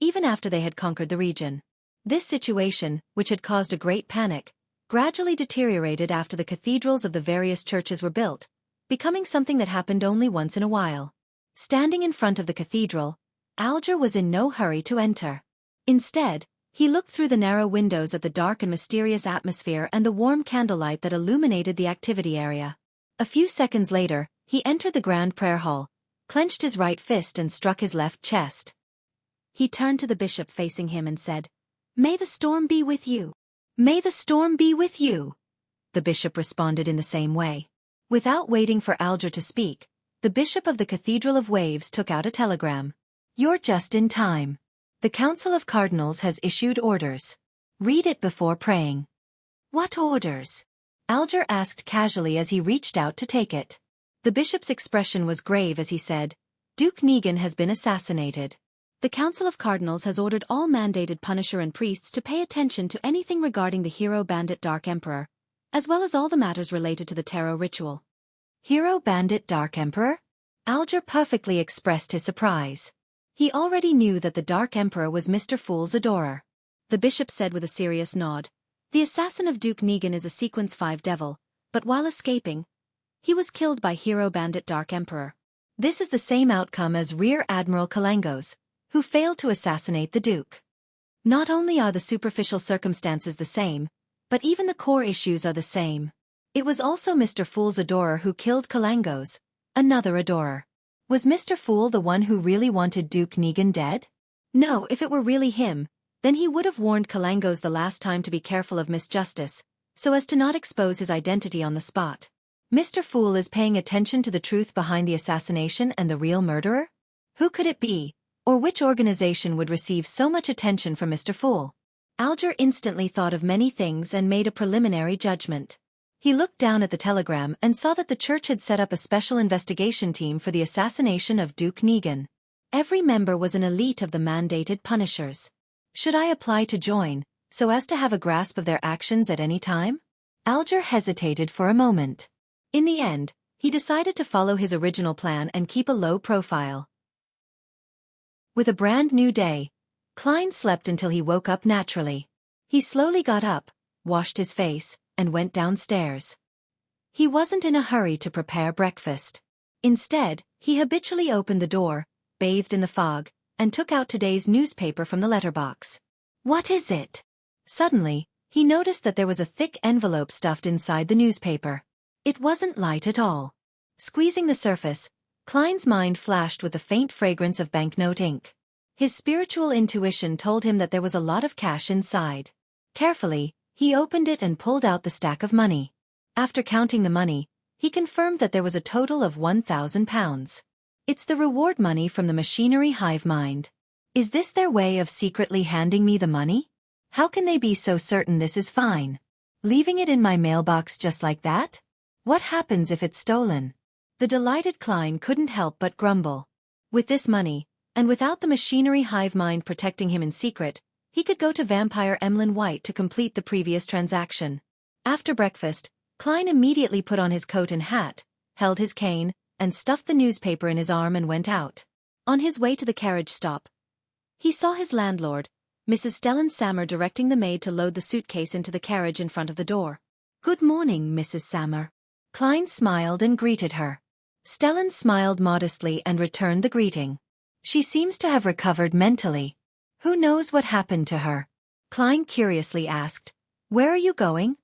even after they had conquered the region. This situation, which had caused a great panic, gradually deteriorated after the cathedrals of the various churches were built, becoming something that happened only once in a while. Standing in front of the cathedral, Alger was in no hurry to enter. Instead, he looked through the narrow windows at the dark and mysterious atmosphere and the warm candlelight that illuminated the activity area. A few seconds later, he entered the grand prayer hall, clenched his right fist and struck his left chest. He turned to the bishop facing him and said, "May the storm be with you. May the storm be with you." The bishop responded in the same way. Without waiting for Alger to speak, the bishop of the Cathedral of Waves took out a telegram. "You're just in time. The Council of Cardinals has issued orders. Read it before praying." "What orders?" Alger asked casually as he reached out to take it. The bishop's expression was grave as he said, "Duke Negan has been assassinated. The Council of Cardinals has ordered all mandated Punisher and priests to pay attention to anything regarding the Hero Bandit Dark Emperor, as well as all the matters related to the tarot ritual." Hero Bandit Dark Emperor? Alger perfectly expressed his surprise. He already knew that the Dark Emperor was Mr. Fool's adorer. The bishop said with a serious nod, "The assassin of Duke Negan is a Sequence 5 devil, but while escaping, he was killed by Hero Bandit Dark Emperor. This is the same outcome as Rear Admiral Kalangos, who failed to assassinate the Duke. Not only are the superficial circumstances the same, but even the core issues are the same. It was also Mr. Fool's adorer who killed Kalangos, another adorer. Was Mr. Fool the one who really wanted Duke Negan dead? No, if it were really him, then he would have warned Kalangos the last time to be careful of Miss Justice, so as to not expose his identity on the spot. Mr. Fool is paying attention to the truth behind the assassination and the real murderer? Who could it be? Or which organization would receive so much attention from Mr. Fool? Alger instantly thought of many things and made a preliminary judgment. He looked down at the telegram and saw that the church had set up a special investigation team for the assassination of Duke Negan. Every member was an elite of the mandated Punishers. Should I apply to join, so as to have a grasp of their actions at any time? Alger hesitated for a moment. In the end, he decided to follow his original plan and keep a low profile. With a brand new day, Klein slept until he woke up naturally. He slowly got up, washed his face, and went downstairs. He wasn't in a hurry to prepare breakfast. Instead, he habitually opened the door, bathed in the fog, and took out today's newspaper from the letterbox. What is it? Suddenly, he noticed that there was a thick envelope stuffed inside the newspaper. It wasn't light at all. Squeezing the surface, Klein's mind flashed with the faint fragrance of banknote ink. His spiritual intuition told him that there was a lot of cash inside. Carefully, he opened it and pulled out the stack of money. After counting the money, he confirmed that there was a total of £1,000. It's the reward money from the machinery hive mind. Is this their way of secretly handing me the money? How can they be so certain this is fine? Leaving it in my mailbox just like that? What happens if it's stolen? The delighted Klein couldn't help but grumble. With this money, and without the machinery hive mind protecting him in secret, he could go to vampire Emlyn White to complete the previous transaction. After breakfast, Klein immediately put on his coat and hat, held his cane, and stuffed the newspaper in his arm and went out. On his way to the carriage stop, he saw his landlord, Mrs. Stellan Sammer, directing the maid to load the suitcase into the carriage in front of the door. "Good morning, Mrs. Sammer." Klein smiled and greeted her. Stellan smiled modestly and returned the greeting. "She seems to have recovered mentally. Who knows what happened to her?" Klein curiously asked. "Where are you going?"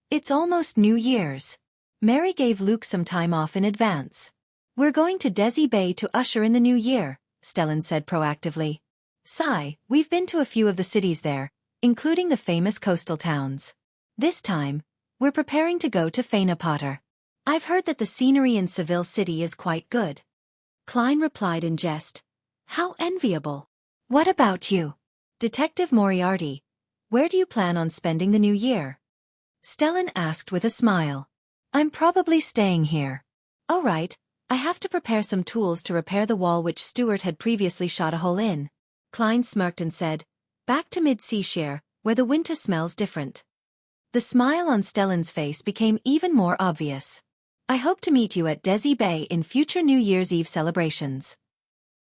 "It's almost New Year's. Mary gave Luke some time off in advance." "We're going to Desi Bay to usher in the new year," Stellan said proactively. "Sigh, we've been to a few of the cities there, including the famous coastal towns. This time, we're preparing to go to Fainapotter. I've heard that the scenery in Seville City is quite good." Klein replied in jest. "How enviable. What about you? Detective Moriarty, where do you plan on spending the new year?" Stellan asked with a smile. "I'm probably staying here." "Oh right, I have to prepare some tools to repair the wall which Stuart had previously shot a hole in." Klein smirked and said, "Back to Mid-Seashire, where the winter smells different." The smile on Stellan's face became even more obvious. "I hope to meet you at Desi Bay in future New Year's Eve celebrations."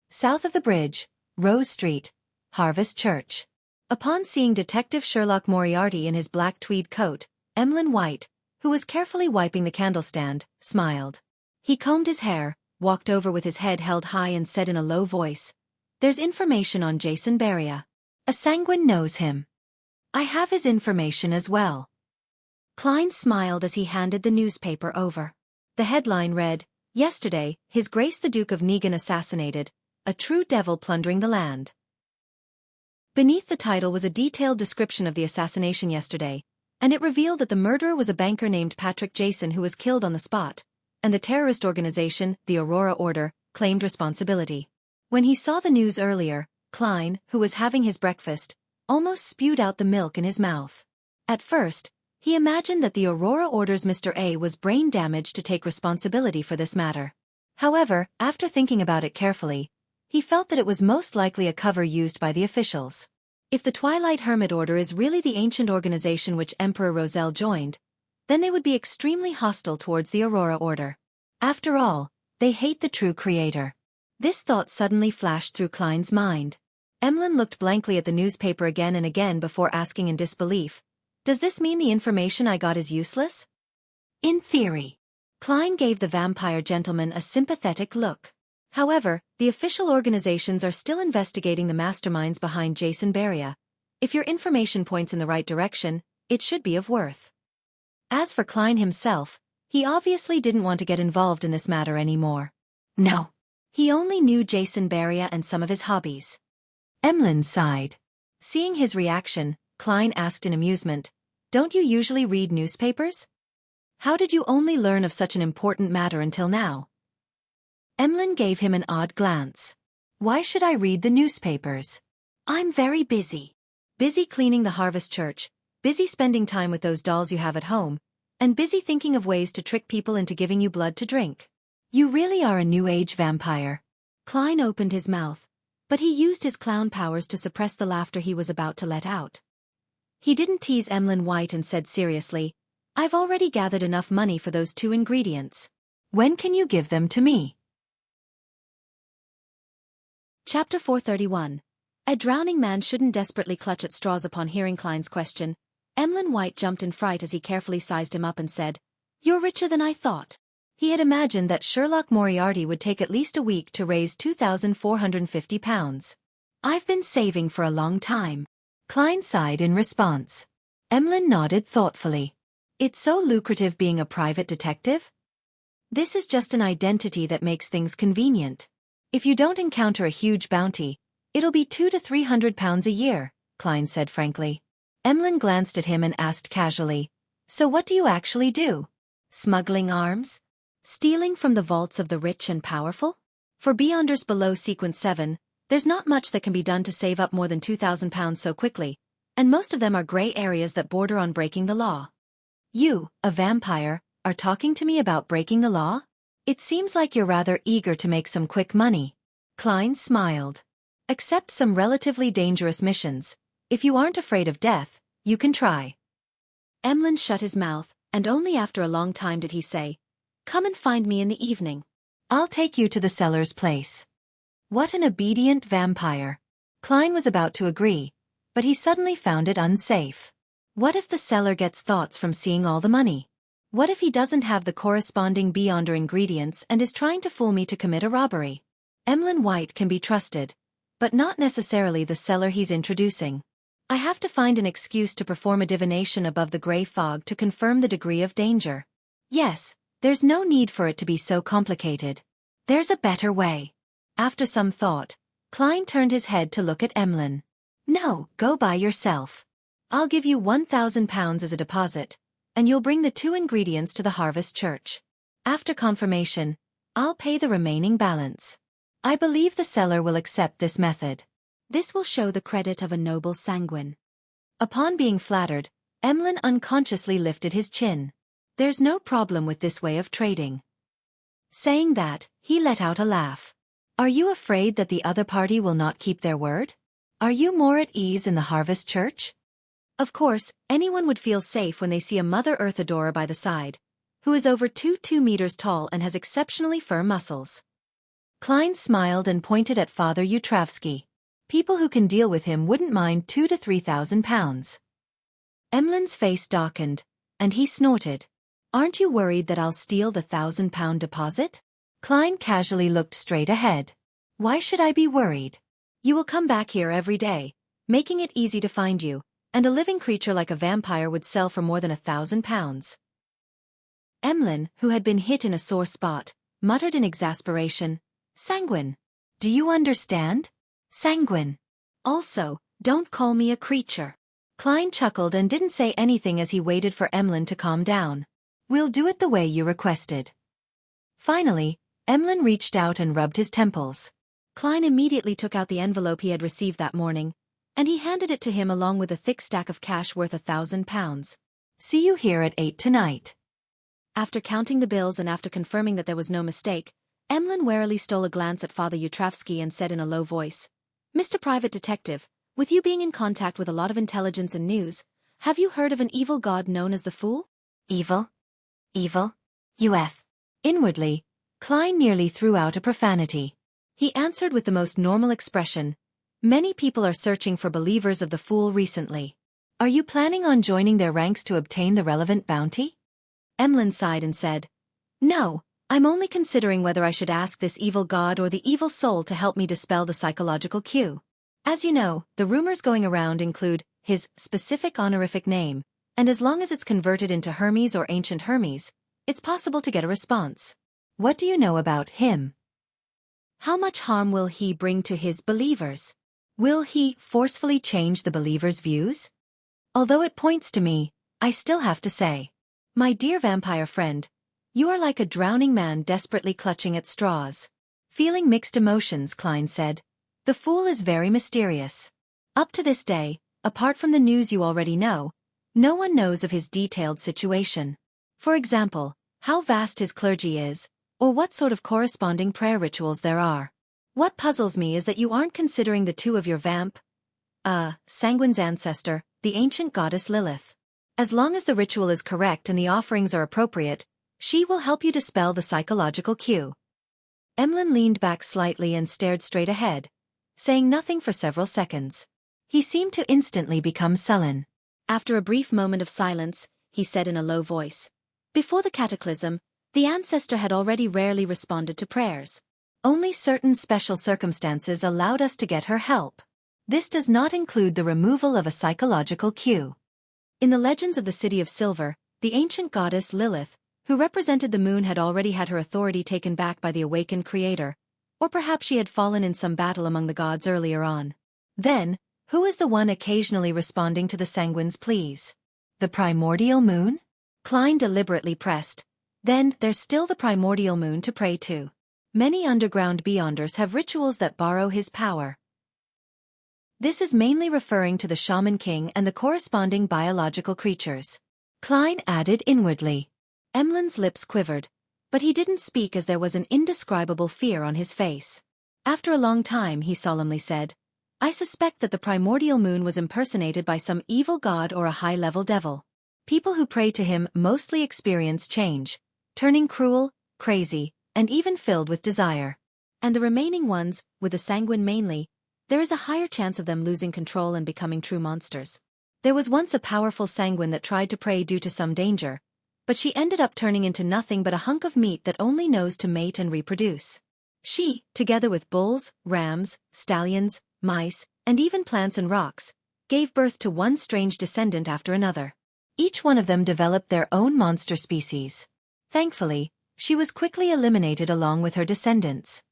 South of the bridge, Rose Street, Harvest Church. Upon seeing Detective Sherlock Moriarty in his black tweed coat, Emlyn White, who was carefully wiping the candlestand, smiled. He combed his hair, walked over with his head held high and said in a low voice, "There's information on Jason Beria. A sanguine knows him. I have his information as well." Klein smiled as he handed the newspaper over. The headline read, "Yesterday, His Grace the Duke of Negan assassinated, a true devil plundering the land." Beneath the title was a detailed description of the assassination yesterday, and it revealed that the murderer was a banker named Patrick Jason who was killed on the spot, and the terrorist organization, the Aurora Order, claimed responsibility. When he saw the news earlier, Klein, who was having his breakfast, almost spewed out the milk in his mouth. At first, he imagined that the Aurora Order's Mr. A was brain damaged to take responsibility for this matter. However, after thinking about it carefully, he felt that it was most likely a cover used by the officials. If the Twilight Hermit Order is really the ancient organization which Emperor Roselle joined, then they would be extremely hostile towards the Aurora Order. After all, they hate the true creator. This thought suddenly flashed through Klein's mind. Emlyn looked blankly at the newspaper again and again before asking in disbelief, "Does this mean the information I got is useless?" "In theory." Klein gave the vampire gentleman a sympathetic look. "However, the official organizations are still investigating the masterminds behind Jason Beria. If your information points in the right direction, it should be of worth." As for Klein himself, he obviously didn't want to get involved in this matter anymore. No. He only knew Jason Beria and some of his hobbies. Emlyn sighed. Seeing his reaction, Klein asked in amusement, "Don't you usually read newspapers? How did you only learn of such an important matter until now?" Emlyn gave him an odd glance. "Why should I read the newspapers? I'm very busy. Busy cleaning the Harvest Church, busy spending time with those dolls you have at home, and busy thinking of ways to trick people into giving you blood to drink. You really are a New Age vampire." Klein opened his mouth, but he used his clown powers to suppress the laughter he was about to let out. He didn't tease Emlyn White and said seriously, "I've already gathered enough money for those 2 ingredients. When can you give them to me?" Chapter 431. A drowning man shouldn't desperately clutch at straws. Upon hearing Klein's question, Emlyn White jumped in fright as he carefully sized him up and said, "You're richer than I thought." He had imagined that Sherlock Moriarty would take at least a week to raise £2,450. "I've been saving for a long time," Klein sighed in response. Emlyn nodded thoughtfully. "It's so lucrative being a private detective?" "This is just an identity that makes things convenient. If you don't encounter a huge bounty, it'll be £200 to £300 a year," Klein said frankly. Emlyn glanced at him and asked casually, "So what do you actually do? Smuggling arms? Stealing from the vaults of the rich and powerful? For Beyonders below Sequence 7, there's not much that can be done to save up more than £2,000 so quickly, and most of them are grey areas that border on breaking the law." "You, a vampire, are talking to me about breaking the law? It seems like you're rather eager to make some quick money." Klein smiled. "Accept some relatively dangerous missions. If you aren't afraid of death, you can try." Emlyn shut his mouth, and only after a long time did he say, "Come and find me in the evening. I'll take you to the seller's place." What an obedient vampire. Klein was about to agree, but he suddenly found it unsafe. What if the seller gets thoughts from seeing all the money? What if he doesn't have the corresponding Beyonder ingredients and is trying to fool me to commit a robbery? Emlyn White can be trusted, but not necessarily the seller he's introducing. I have to find an excuse to perform a divination above the grey fog to confirm the degree of danger. Yes, there's no need for it to be so complicated. There's a better way. After some thought, Klein turned his head to look at Emlyn. "No, go by yourself. I'll give you £1,000 as a deposit, and you'll bring the 2 ingredients to the Harvest Church. After confirmation, I'll pay the remaining balance. I believe the seller will accept this method. This will show the credit of a noble sanguine." Upon being flattered, Emlyn unconsciously lifted his chin. "There's no problem with this way of trading." Saying that, he let out a laugh. "Are you afraid that the other party will not keep their word? Are you more at ease in the Harvest Church?" Of course, anyone would feel safe when they see a Mother Earth adorer by the side, who is over 2 meters tall and has exceptionally firm muscles. Klein smiled and pointed at Father Utravsky. People who can deal with him wouldn't mind £2,000 to £3,000. Emlyn's face darkened, and he snorted. "Aren't you worried that I'll steal the £1,000 deposit?" Klein casually looked straight ahead. "Why should I be worried? You will come back here every day, making it easy to find you, and a living creature like a vampire would sell for more than £1,000. Emlyn, who had been hit in a sore spot, muttered in exasperation, "Sanguine. Do you understand? Sanguine. Also, don't call me a creature." Klein chuckled and didn't say anything as he waited for Emlyn to calm down. "We'll do it the way you requested." Finally, Emlyn reached out and rubbed his temples. Klein immediately took out the envelope he had received that morning, and he handed it to him along with a thick stack of cash worth £1,000. "See you here at 8 tonight." After counting the bills and after confirming that there was no mistake, Emlyn warily stole a glance at Father Utravsky and said in a low voice, "Mr. Private Detective, with you being in contact with a lot of intelligence and news, have you heard of an evil god known as the Fool?" "Evil? Evil? UF." Inwardly, Klein nearly threw out a profanity. He answered with the most normal expression, "Many people are searching for believers of the Fool recently. Are you planning on joining their ranks to obtain the relevant bounty?" Emlyn sighed and said, "No, I'm only considering whether I should ask this evil god or the evil soul to help me dispel the psychological cue. As you know, the rumors going around include his specific honorific name, and as long as it's converted into Hermes or Ancient Hermes, it's possible to get a response. What do you know about him? How much harm will he bring to his believers? Will he forcefully change the believers' views? Although it points to me, I still have to say, my dear vampire friend, you are like a drowning man desperately clutching at straws." Feeling mixed emotions, Klein said, "The Fool is very mysterious. Up to this day, apart from the news you already know, no one knows of his detailed situation. For example, how vast his clergy is, or what sort of corresponding prayer rituals there are. What puzzles me is that you aren't considering the two of your sanguine's ancestor, the ancient goddess Lilith. As long as the ritual is correct and the offerings are appropriate, she will help you dispel the psychological cue." Emlyn leaned back slightly and stared straight ahead, saying nothing for several seconds. He seemed to instantly become sullen. After a brief moment of silence, he said in a low voice, "Before the cataclysm, The ancestor had already rarely responded to prayers. Only certain special circumstances allowed us to get her help. This does not include the removal of a psychological cue. In the legends of the City of Silver, the ancient goddess Lilith, who represented the moon, had already had her authority taken back by the awakened creator, or perhaps she had fallen in some battle among the gods earlier on. Then, who is the one occasionally responding to the sanguine's pleas? The primordial moon? Klein deliberately pressed. Then, there's still the primordial moon to pray to. Many underground beyonders have rituals that borrow his power. This is mainly referring to the Shaman King and the corresponding biological creatures. Klein added inwardly. Emlyn's lips quivered, but he didn't speak as there was an indescribable fear on his face. After a long time he solemnly said, I suspect that the primordial moon was impersonated by some evil god or a high-level devil. People who pray to him mostly experience change, turning cruel, crazy, and even filled with desire. And the remaining ones, with the sanguine mainly, there is a higher chance of them losing control and becoming true monsters. There was once a powerful sanguine that tried to pray due to some danger, but she ended up turning into nothing but a hunk of meat that only knows to mate and reproduce. She, together with bulls, rams, stallions, mice, and even plants and rocks, gave birth to one strange descendant after another. Each one of them developed their own monster species. Thankfully, she was quickly eliminated along with her descendants.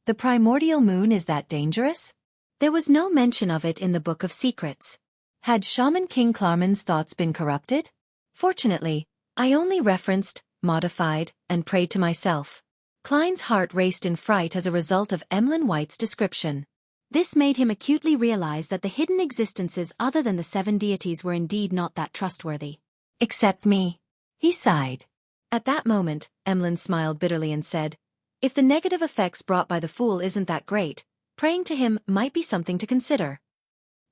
The primordial moon, is that dangerous? There was no mention of it in the Book of Secrets. Had Shaman King Klarman's thoughts been corrupted? Fortunately, I only referenced, modified, and prayed to myself. Klein's heart raced in fright as a result of Emlyn White's description. This made him acutely realize that the hidden existences other than the 7 deities were indeed not that trustworthy. Except me. He sighed. At that moment, Emlyn smiled bitterly and said, if the negative effects brought by the fool isn't that great, praying to him might be something to consider.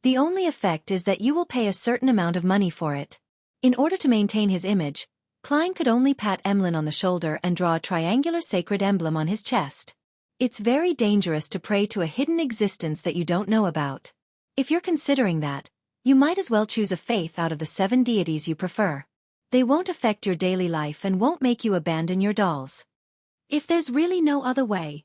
The only effect is that you will pay a certain amount of money for it. In order to maintain his image, Klein could only pat Emlyn on the shoulder and draw a triangular sacred emblem on his chest. It's very dangerous to pray to a hidden existence that you don't know about. If you're considering that, you might as well choose a faith out of the 7 deities you prefer. They won't affect your daily life and won't make you abandon your dolls. If there's really no other way.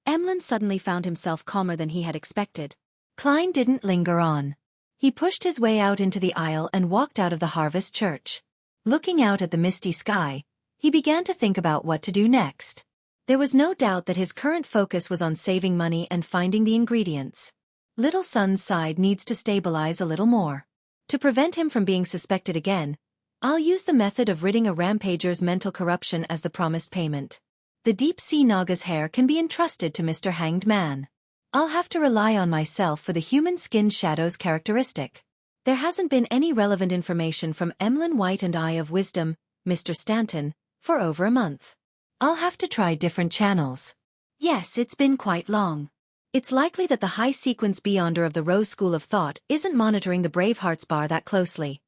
Emlyn suddenly found himself calmer than he had expected. Klein didn't linger on. He pushed his way out into the aisle and walked out of the Harvest Church. Looking out at the misty sky, he began to think about what to do next. There was no doubt that his current focus was on saving money and finding the ingredients. Little Son's side needs to stabilize a little more. To prevent him from being suspected again, I'll use the method of ridding a rampager's mental corruption as the promised payment. The deep-sea Naga's hair can be entrusted to Mr. Hanged Man. I'll have to rely on myself for the human-skinned shadow's characteristic. There hasn't been any relevant information from Emlyn White and Eye of Wisdom, Mr. Stanton, for over a month. I'll have to try different channels. Yes, it's been quite long. It's likely that the high-sequence beyonder of the Rose School of Thought isn't monitoring the Bravehearts bar that closely.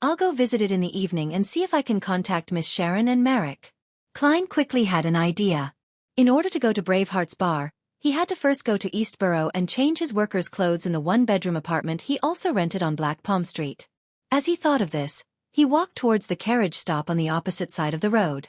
I'll go visit it in the evening and see if I can contact Miss Sharon and Merrick. Klein quickly had an idea. In order to go to Bravehearts bar, he had to first go to Eastborough and change his worker's clothes in the 1-bedroom apartment he also rented on Black Palm Street. As he thought of this, he walked towards the carriage stop on the opposite side of the road.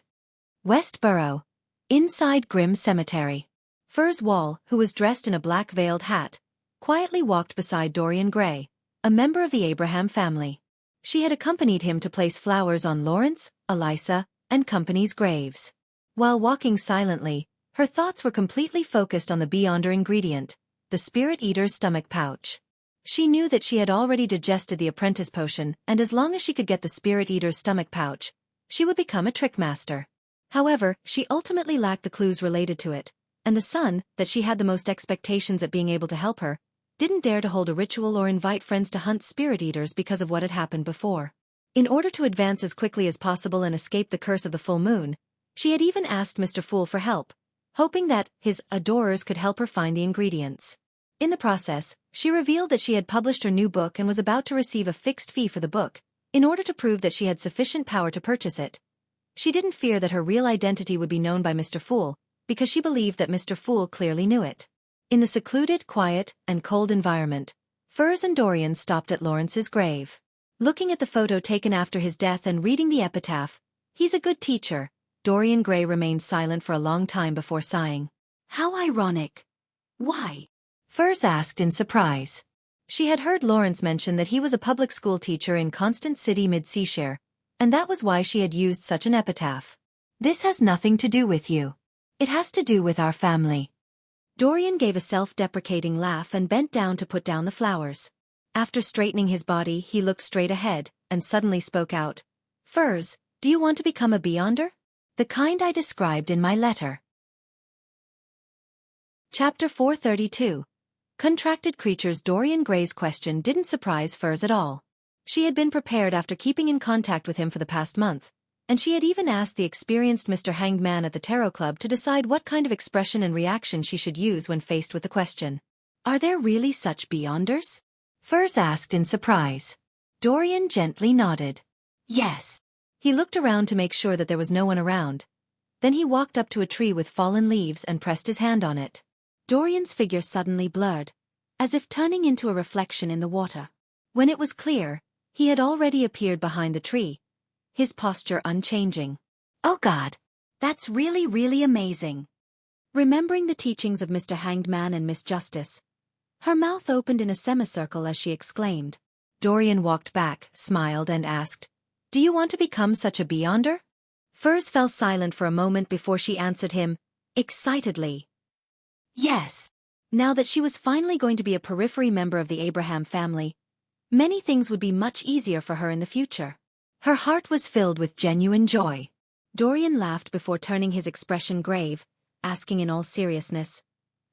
Westborough. Inside Grim Cemetery. Furs Wall, who was dressed in a black veiled hat, quietly walked beside Dorian Gray, a member of the Abraham family. She had accompanied him to place flowers on Lawrence, Eliza, and Company's graves. While walking silently, her thoughts were completely focused on the beyonder ingredient, the Spirit Eater's stomach pouch. She knew that she had already digested the apprentice potion, and as long as she could get the Spirit Eater's stomach pouch, she would become a trickmaster. However, she ultimately lacked the clues related to it, and the son, that she had the most expectations at being able to help her, didn't dare to hold a ritual or invite friends to hunt Spirit Eaters because of what had happened before. In order to advance as quickly as possible and escape the curse of the full moon, she had even asked Mr. Fool for help, hoping that his adorers could help her find the ingredients. In the process, she revealed that she had published her new book and was about to receive a fixed fee for the book, in order to prove that she had sufficient power to purchase it. She didn't fear that her real identity would be known by Mr. Fool, because she believed that Mr. Fool clearly knew it. In the secluded, quiet, and cold environment, Furs and Dorian stopped at Lawrence's grave. Looking at the photo taken after his death and reading the epitaph, He's a good teacher. Dorian Gray remained silent for a long time before sighing. How ironic. Why? Furs asked in surprise. She had heard Lawrence mention that he was a public school teacher in Constant City mid-Seashire, and that was why she had used such an epitaph. This has nothing to do with you. It has to do with our family. Dorian gave a self-deprecating laugh and bent down to put down the flowers. After straightening his body, he looked straight ahead, and suddenly spoke out. Furs, do you want to become a beyonder? The kind I described in my letter. Chapter 432. Contracted Creatures. Dorian Gray's question didn't surprise Furs at all. She had been prepared after keeping in contact with him for the past month, and she had even asked the experienced Mr. Hanged Man at the Tarot Club to decide what kind of expression and reaction she should use when faced with the question. Are there really such beyonders? Furs asked in surprise. Dorian gently nodded. Yes. He looked around to make sure that there was no one around. Then he walked up to a tree with fallen leaves and pressed his hand on it. Dorian's figure suddenly blurred, as if turning into a reflection in the water. When it was clear, he had already appeared behind the tree, his posture unchanging. Oh God! That's really amazing. Remembering the teachings of Mr. Hanged Man and Miss Justice, her mouth opened in a semicircle as she exclaimed. Dorian walked back, smiled and asked, Do you want to become such a beyonder? Furs fell silent for a moment before she answered him, excitedly. Yes. Now that she was finally going to be a periphery member of the Abraham family, many things would be much easier for her in the future. Her heart was filled with genuine joy. Dorian laughed before turning his expression grave, asking in all seriousness,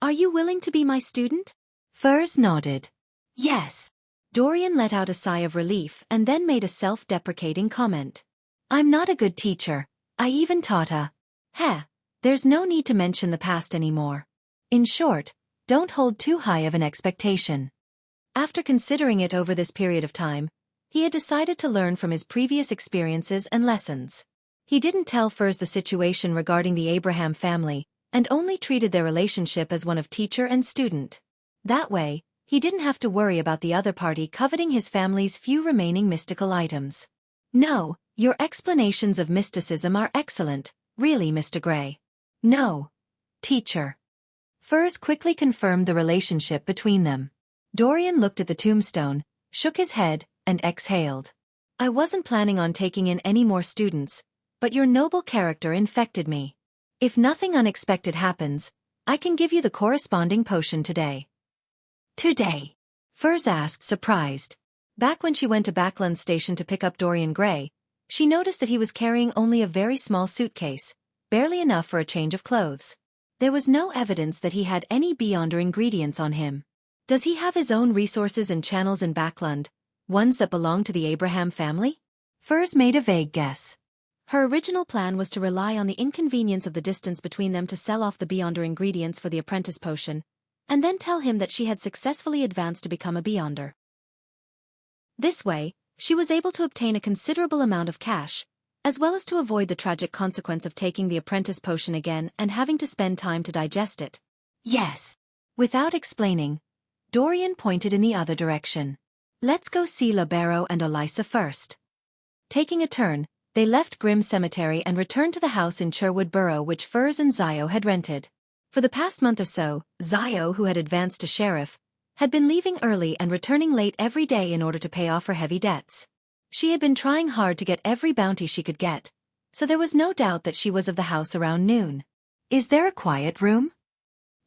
Are you willing to be my student? Furs nodded. Yes. Dorian let out a sigh of relief and then made a self-deprecating comment. I'm not a good teacher. I even taught a... There's no need to mention the past anymore. In short, don't hold too high of an expectation. After considering it over this period of time, he had decided to learn from his previous experiences and lessons. He didn't tell Furs the situation regarding the Abraham family, and only treated their relationship as one of teacher and student. That way, he didn't have to worry about the other party coveting his family's few remaining mystical items. No, your explanations of mysticism are excellent, really, Mr. Gray. No. Teacher. Furs quickly confirmed the relationship between them. Dorian looked at the tombstone, shook his head, and exhaled. I wasn't planning on taking in any more students, but your noble character infected me. If nothing unexpected happens, I can give you the corresponding potion today. Today? Furs asked, surprised. Back when she went to Backland Station to pick up Dorian Gray, she noticed that he was carrying only a very small suitcase, barely enough for a change of clothes. There was no evidence that he had any beyonder ingredients on him. Does he have his own resources and channels in Backland, ones that belong to the Abraham family? Furs made a vague guess. Her original plan was to rely on the inconvenience of the distance between them to sell off the beyonder ingredients for the apprentice potion, and then tell him that she had successfully advanced to become a beyonder. This way, she was able to obtain a considerable amount of cash, as well as to avoid the tragic consequence of taking the apprentice potion again and having to spend time to digest it. Yes. Without explaining, Dorian pointed in the other direction. Let's go see Libero and Elisa first. Taking a turn, they left Grim Cemetery and returned to the house in Sherwood Borough which Furs and Zio had rented. For the past month or so, Zio, who had advanced to sheriff, had been leaving early and returning late every day in order to pay off her heavy debts. She had been trying hard to get every bounty she could get, so there was no doubt that she was of the house around noon. Is there a quiet room?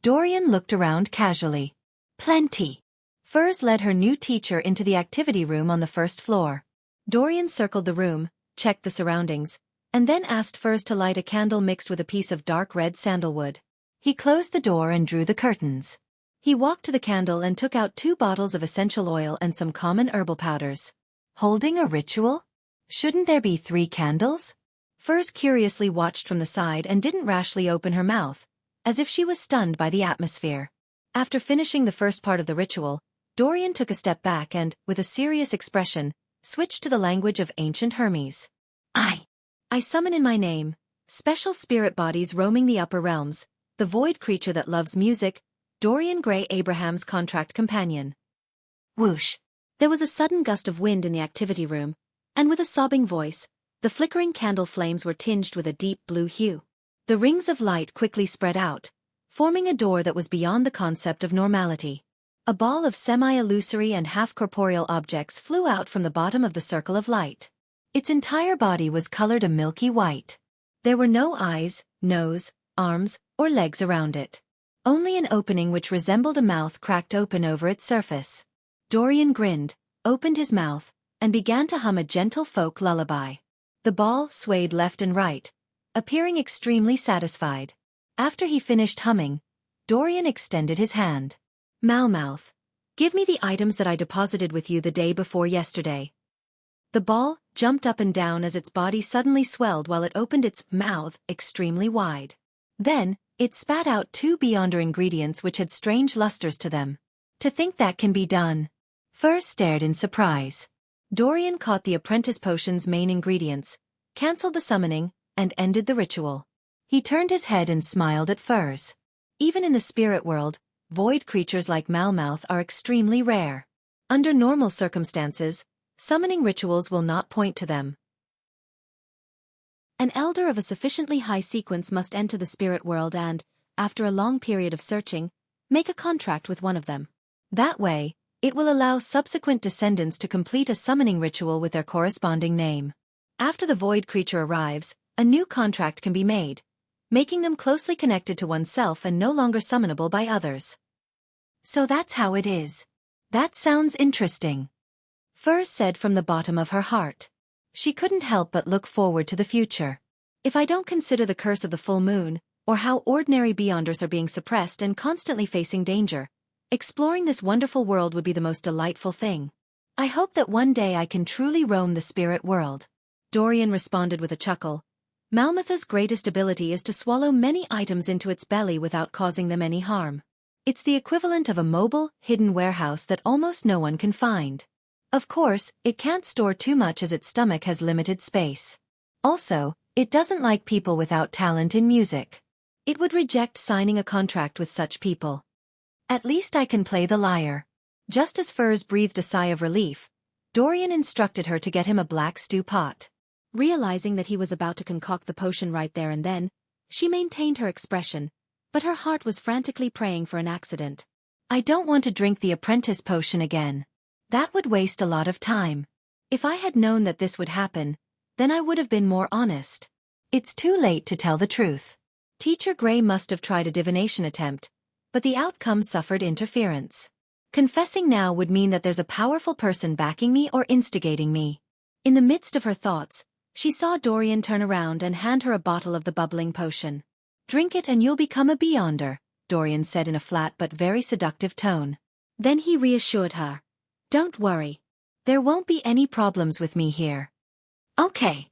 Dorian looked around casually. Plenty. Furs led her new teacher into the activity room on the first floor. Dorian circled the room, checked the surroundings, and then asked Furs to light a candle mixed with a piece of dark red sandalwood. He closed the door and drew the curtains. He walked to the candle and took out 2 bottles of essential oil and some common herbal powders. Holding a ritual? Shouldn't there be 3 candles? Furs curiously watched from the side and didn't rashly open her mouth, as if she was stunned by the atmosphere. After finishing the first part of the ritual, Dorian took a step back and, with a serious expression, switched to the language of ancient Hermes. I summon in my name, special spirit bodies roaming the upper realms, the void creature that loves music, Dorian Gray, Abraham's contract companion. Whoosh! There was a sudden gust of wind in the activity room, and with a sobbing voice, The flickering candle flames were tinged with a deep blue hue. The rings of light quickly spread out, forming a door that was beyond the concept of normality. A ball of semi-illusory and half-corporeal objects flew out from the bottom of the circle of light. Its entire body was colored a milky white. There were no eyes, nose, arms, or legs around it. Only an opening which resembled a mouth cracked open over its surface. Dorian grinned, opened his mouth, and began to hum a gentle folk lullaby. The ball swayed left and right, appearing extremely satisfied. After he finished humming, Dorian extended his hand. Malmouth, give me the items that I deposited with you the day before yesterday. The ball jumped up and down as its body suddenly swelled while it opened its mouth extremely wide. Then, it spat out 2 Beyonder ingredients which had strange lusters to them. To think that can be done. Fur stared in surprise. Dorian caught the apprentice potion's main ingredients, cancelled the summoning, and ended the ritual. He turned his head and smiled at Furs. Even in the spirit world, void creatures like Malmouth are extremely rare. Under normal circumstances, summoning rituals will not point to them. An elder of a sufficiently high sequence must enter the spirit world and, after a long period of searching, make a contract with one of them. That way, it will allow subsequent descendants to complete a summoning ritual with their corresponding name. After the void creature arrives, a new contract can be made, making them closely connected to oneself and no longer summonable by others. So that's how it is. That sounds interesting. Fur said from the bottom of her heart. She couldn't help but look forward to the future. If I don't consider the curse of the full moon, or how ordinary Beyonders are being suppressed and constantly facing danger, exploring this wonderful world would be the most delightful thing. I hope that one day I can truly roam the spirit world. Dorian responded with a chuckle. Malmouth's greatest ability is to swallow many items into its belly without causing them any harm. It's the equivalent of a mobile, hidden warehouse that almost no one can find. Of course, it can't store too much as its stomach has limited space. Also, it doesn't like people without talent in music. It would reject signing a contract with such people. At least I can play the lyre. Just as Furs breathed a sigh of relief, Dorian instructed her to get him a black stew pot. Realizing that he was about to concoct the potion right there and then, she maintained her expression, but her heart was frantically praying for an accident. I don't want to drink the apprentice potion again. That would waste a lot of time. If I had known that this would happen, then I would have been more honest. It's too late to tell the truth. Teacher Gray must have tried a divination attempt, but the outcome suffered interference. Confessing now would mean that there's a powerful person backing me or instigating me. In the midst of her thoughts, she saw Dorian turn around and hand her a bottle of the bubbling potion. Drink it and you'll become a Beyonder, Dorian said in a flat but very seductive tone. Then he reassured her. Don't worry. There won't be any problems with me here. Okay.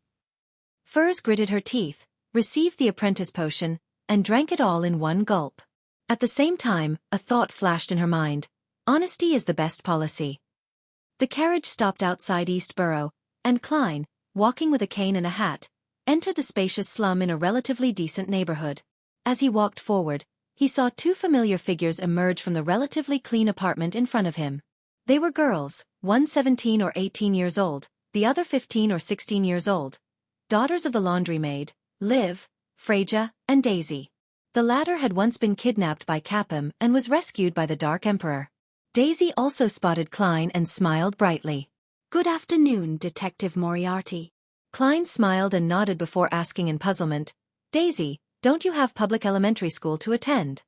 Furs gritted her teeth, received the apprentice potion, and drank it all in one gulp. At the same time, a thought flashed in her mind. Honesty is the best policy. The carriage stopped outside East Borough, and Klein, walking with a cane and a hat, entered the spacious slum in a relatively decent neighborhood. As he walked forward, he saw 2 familiar figures emerge from the relatively clean apartment in front of him. They were girls, one 17 or 18 years old, the other 15 or 16 years old. Daughters of the laundry-maid, Liv, Freja, and Daisy. The latter had once been kidnapped by Capum and was rescued by the Dark Emperor. Daisy also spotted Klein and smiled brightly. Good afternoon, Detective Moriarty. Klein smiled and nodded before asking in puzzlement, Daisy, don't you have public elementary school to attend?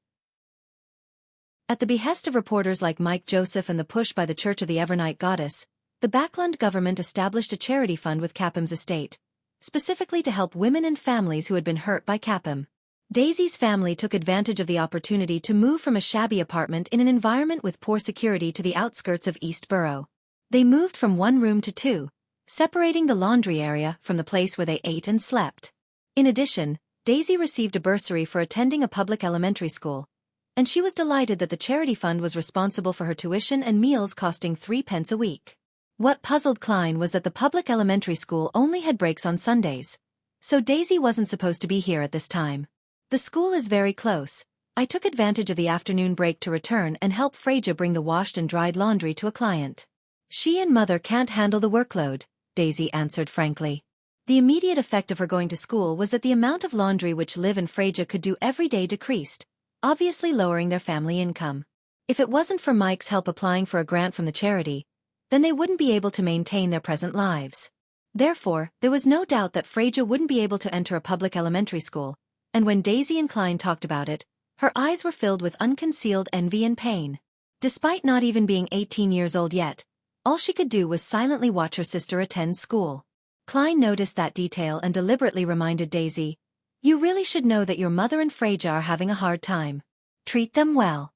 At the behest of reporters like Mike Joseph and the push by the Church of the Evernight Goddess, the Backlund government established a charity fund with Capum's estate, specifically to help women and families who had been hurt by Capum. Daisy's family took advantage of the opportunity to move from a shabby apartment in an environment with poor security to the outskirts of East Borough. They moved from 1 room to 2, separating the laundry area from the place where they ate and slept. In addition, Daisy received a bursary for attending a public elementary school, and she was delighted that the charity fund was responsible for her tuition and meals costing 3 pence a week. What puzzled Klein was that the public elementary school only had breaks on Sundays, so Daisy wasn't supposed to be here at this time. The school is very close. I took advantage of the afternoon break to return and help Freja bring the washed and dried laundry to a client. She and Mother can't handle the workload, Daisy answered frankly. The immediate effect of her going to school was that the amount of laundry which Liv and Freja could do every day decreased, obviously lowering their family income. If it wasn't for Mike's help applying for a grant from the charity, then they wouldn't be able to maintain their present lives. Therefore, there was no doubt that Freja wouldn't be able to enter a public elementary school, and when Daisy and Klein talked about it, her eyes were filled with unconcealed envy and pain. Despite not even being 18 years old yet, all she could do was silently watch her sister attend school. Klein noticed that detail and deliberately reminded Daisy, "You really should know that your mother and Freja are having a hard time. Treat them well."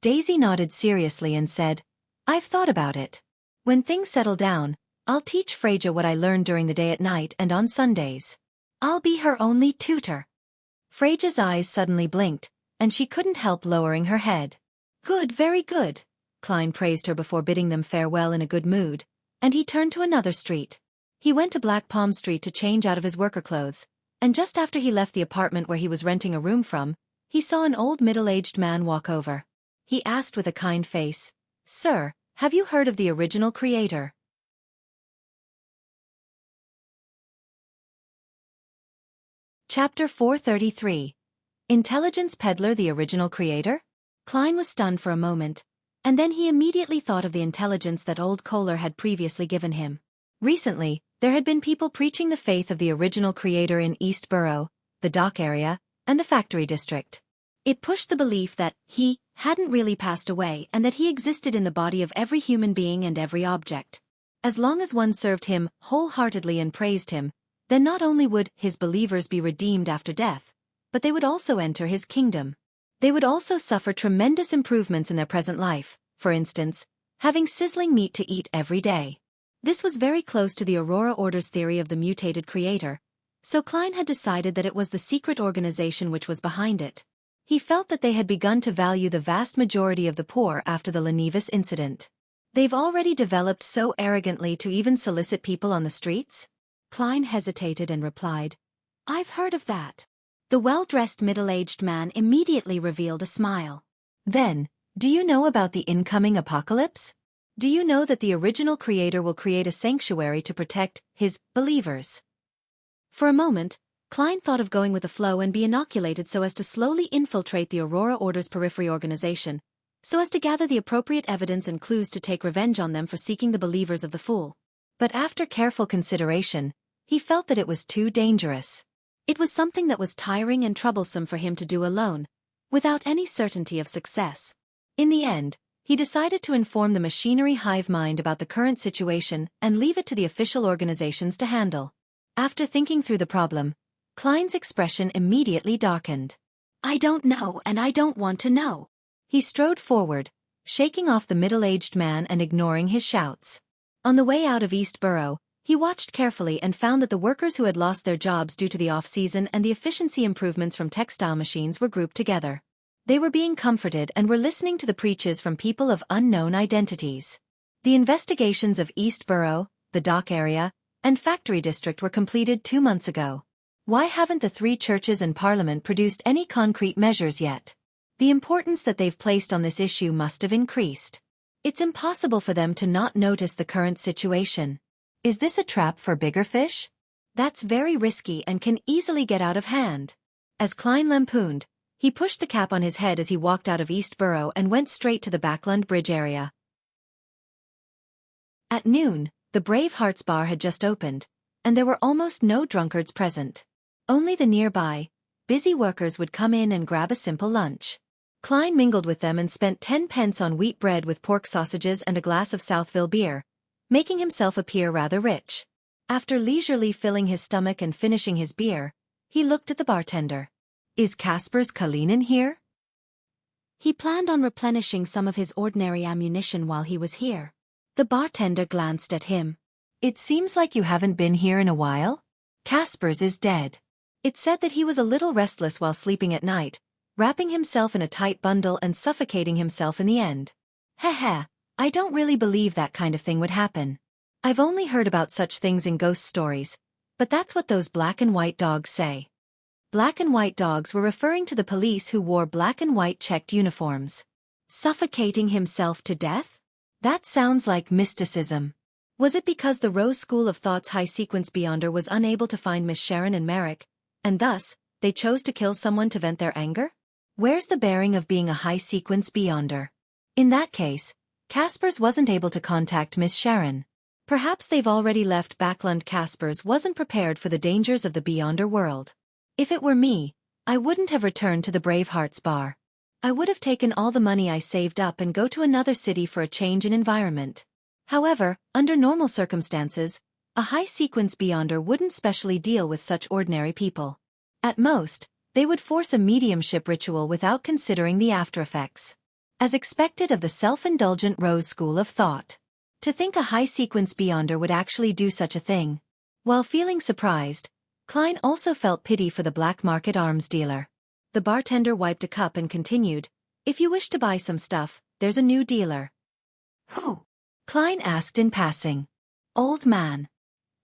Daisy nodded seriously and said, "I've thought about it. When things settle down, I'll teach Freja what I learned during the day at night and on Sundays. I'll be her only tutor." Freja's eyes suddenly blinked, and she couldn't help lowering her head. "Good, very good," Klein praised her before bidding them farewell in a good mood, and he turned to another street. He went to Black Palm Street to change out of his worker clothes, and just after he left the apartment where he was renting a room from, he saw an old middle-aged man walk over. He asked with a kind face, "Sir, have you heard of the original creator?" Chapter 433. Intelligence Peddler, the original creator? Klein was stunned for a moment, and then he immediately thought of the intelligence that old Kohler had previously given him. Recently, there had been people preaching the faith of the original creator in East Borough, the dock area, and the factory district. It pushed the belief that he hadn't really passed away and that he existed in the body of every human being and every object. As long as one served him wholeheartedly and praised him, then not only would his believers be redeemed after death, but they would also enter his kingdom. They would also suffer tremendous improvements in their present life, for instance, having sizzling meat to eat every day. This was very close to the Aurora Order's theory of the mutated creator, so Klein had decided that it was the secret organization which was behind it. He felt that they had begun to value the vast majority of the poor after the Lenivus incident. "They've already developed so arrogantly to even solicit people on the streets?" Klein hesitated and replied, "I've heard of that." The well-dressed middle-aged man immediately revealed a smile. "Then, do you know about the incoming apocalypse? Do you know that the original creator will create a sanctuary to protect his believers?" For a moment, Klein thought of going with the flow and be inoculated so as to slowly infiltrate the Aurora Order's periphery organization, so as to gather the appropriate evidence and clues to take revenge on them for seeking the believers of the fool. But after careful consideration, he felt that it was too dangerous. It was something that was tiring and troublesome for him to do alone, without any certainty of success. In the end, he decided to inform the machinery hive mind about the current situation and leave it to the official organizations to handle. After thinking through the problem, Klein's expression immediately darkened. "I don't know and I don't want to know." He strode forward, shaking off the middle-aged man and ignoring his shouts. On the way out of East Borough, he watched carefully and found that the workers who had lost their jobs due to the off-season and the efficiency improvements from textile machines were grouped together. They were being comforted and were listening to the preaches from people of unknown identities. The investigations of East Borough, the dock area, and factory district were completed 2 months ago. Why haven't the 3 churches and Parliament produced any concrete measures yet? The importance that they've placed on this issue must have increased. It's impossible for them to not notice the current situation. Is this a trap for bigger fish? That's very risky and can easily get out of hand. As Klein lampooned, he pushed the cap on his head as he walked out of East Borough and went straight to the Backland Bridge area. At noon, the Brave Hearts Bar had just opened, and there were almost no drunkards present. Only the nearby, busy workers would come in and grab a simple lunch. Klein mingled with them and spent 10 pence on wheat bread with pork sausages and a glass of Southville beer, making himself appear rather rich. After leisurely filling his stomach and finishing his beer, he looked at the bartender. "Is Casper's Kalinin here?" He planned on replenishing some of his ordinary ammunition while he was here. The bartender glanced at him. "It seems like you haven't been here in a while. Casper's is dead." It said that he was a little restless while sleeping at night, wrapping himself in a tight bundle and suffocating himself in the end. Heh, I don't really believe that kind of thing would happen. I've only heard about such things in ghost stories, but that's what those black and white dogs say. Black and white dogs were referring to the police who wore black and white checked uniforms. Suffocating himself to death? That sounds like mysticism. Was it because the Rose School of Thought's high-sequence Beyonder was unable to find Miss Sharon and Merrick, and thus, they chose to kill someone to vent their anger? Where's the bearing of being a high-sequence Beyonder? In that case, Caspers wasn't able to contact Miss Sharon. Perhaps they've already left Backland. Caspers wasn't prepared for the dangers of the Beyonder world. If it were me, I wouldn't have returned to the Bravehearts bar. I would have taken all the money I saved up and go to another city for a change in environment. However, under normal circumstances, a high-sequence Beyonder wouldn't specially deal with such ordinary people. At most, they would force a mediumship ritual without considering the aftereffects. As expected of the self-indulgent Rose School of Thought. To think a high-sequence Beyonder would actually do such a thing. While feeling surprised, Klein also felt pity for the black market arms dealer. The bartender wiped a cup and continued, "If you wish to buy some stuff, there's a new dealer." "Who?" Klein asked in passing. "Old man.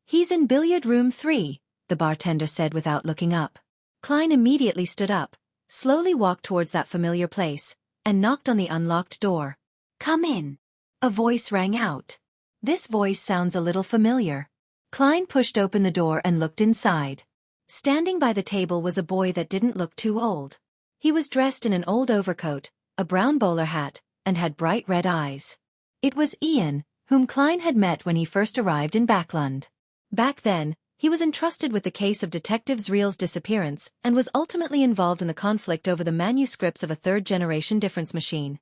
He's in billiard room 3, the bartender said without looking up. Klein immediately stood up, slowly walked towards that familiar place, and knocked on the unlocked door. "Come in." A voice rang out. This voice sounds a little familiar. Klein pushed open the door and looked inside. Standing by the table was a boy that didn't look too old. He was dressed in an old overcoat, a brown bowler hat, and had bright red eyes. It was Ian, whom Klein had met when he first arrived in Backland. Back then, he was entrusted with the case of Detective Zreel's disappearance and was ultimately involved in the conflict over the manuscripts of a third-generation difference machine.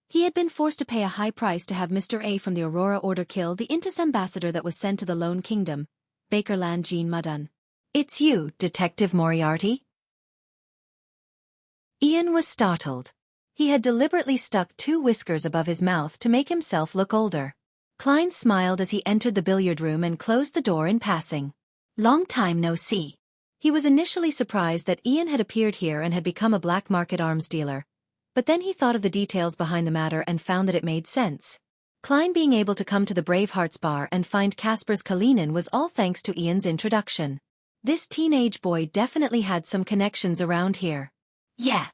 He had been forced to pay a high price to have Mr. A from the Aurora Order kill the Intis ambassador that was sent to the Lone Kingdom, Bakerland Jean Mudden. "It's you, Detective Moriarty?" Ian was startled. He had deliberately stuck 2 whiskers above his mouth to make himself look older. Klein smiled as he entered the billiard room and closed the door in passing. "Long time no see." He was initially surprised that Ian had appeared here and had become a black market arms dealer. But then he thought of the details behind the matter and found that it made sense. Klein being able to come to the Bravehearts bar and find Caspers Kalinin was all thanks to Ian's introduction. This teenage boy definitely had some connections around here. "Yeah."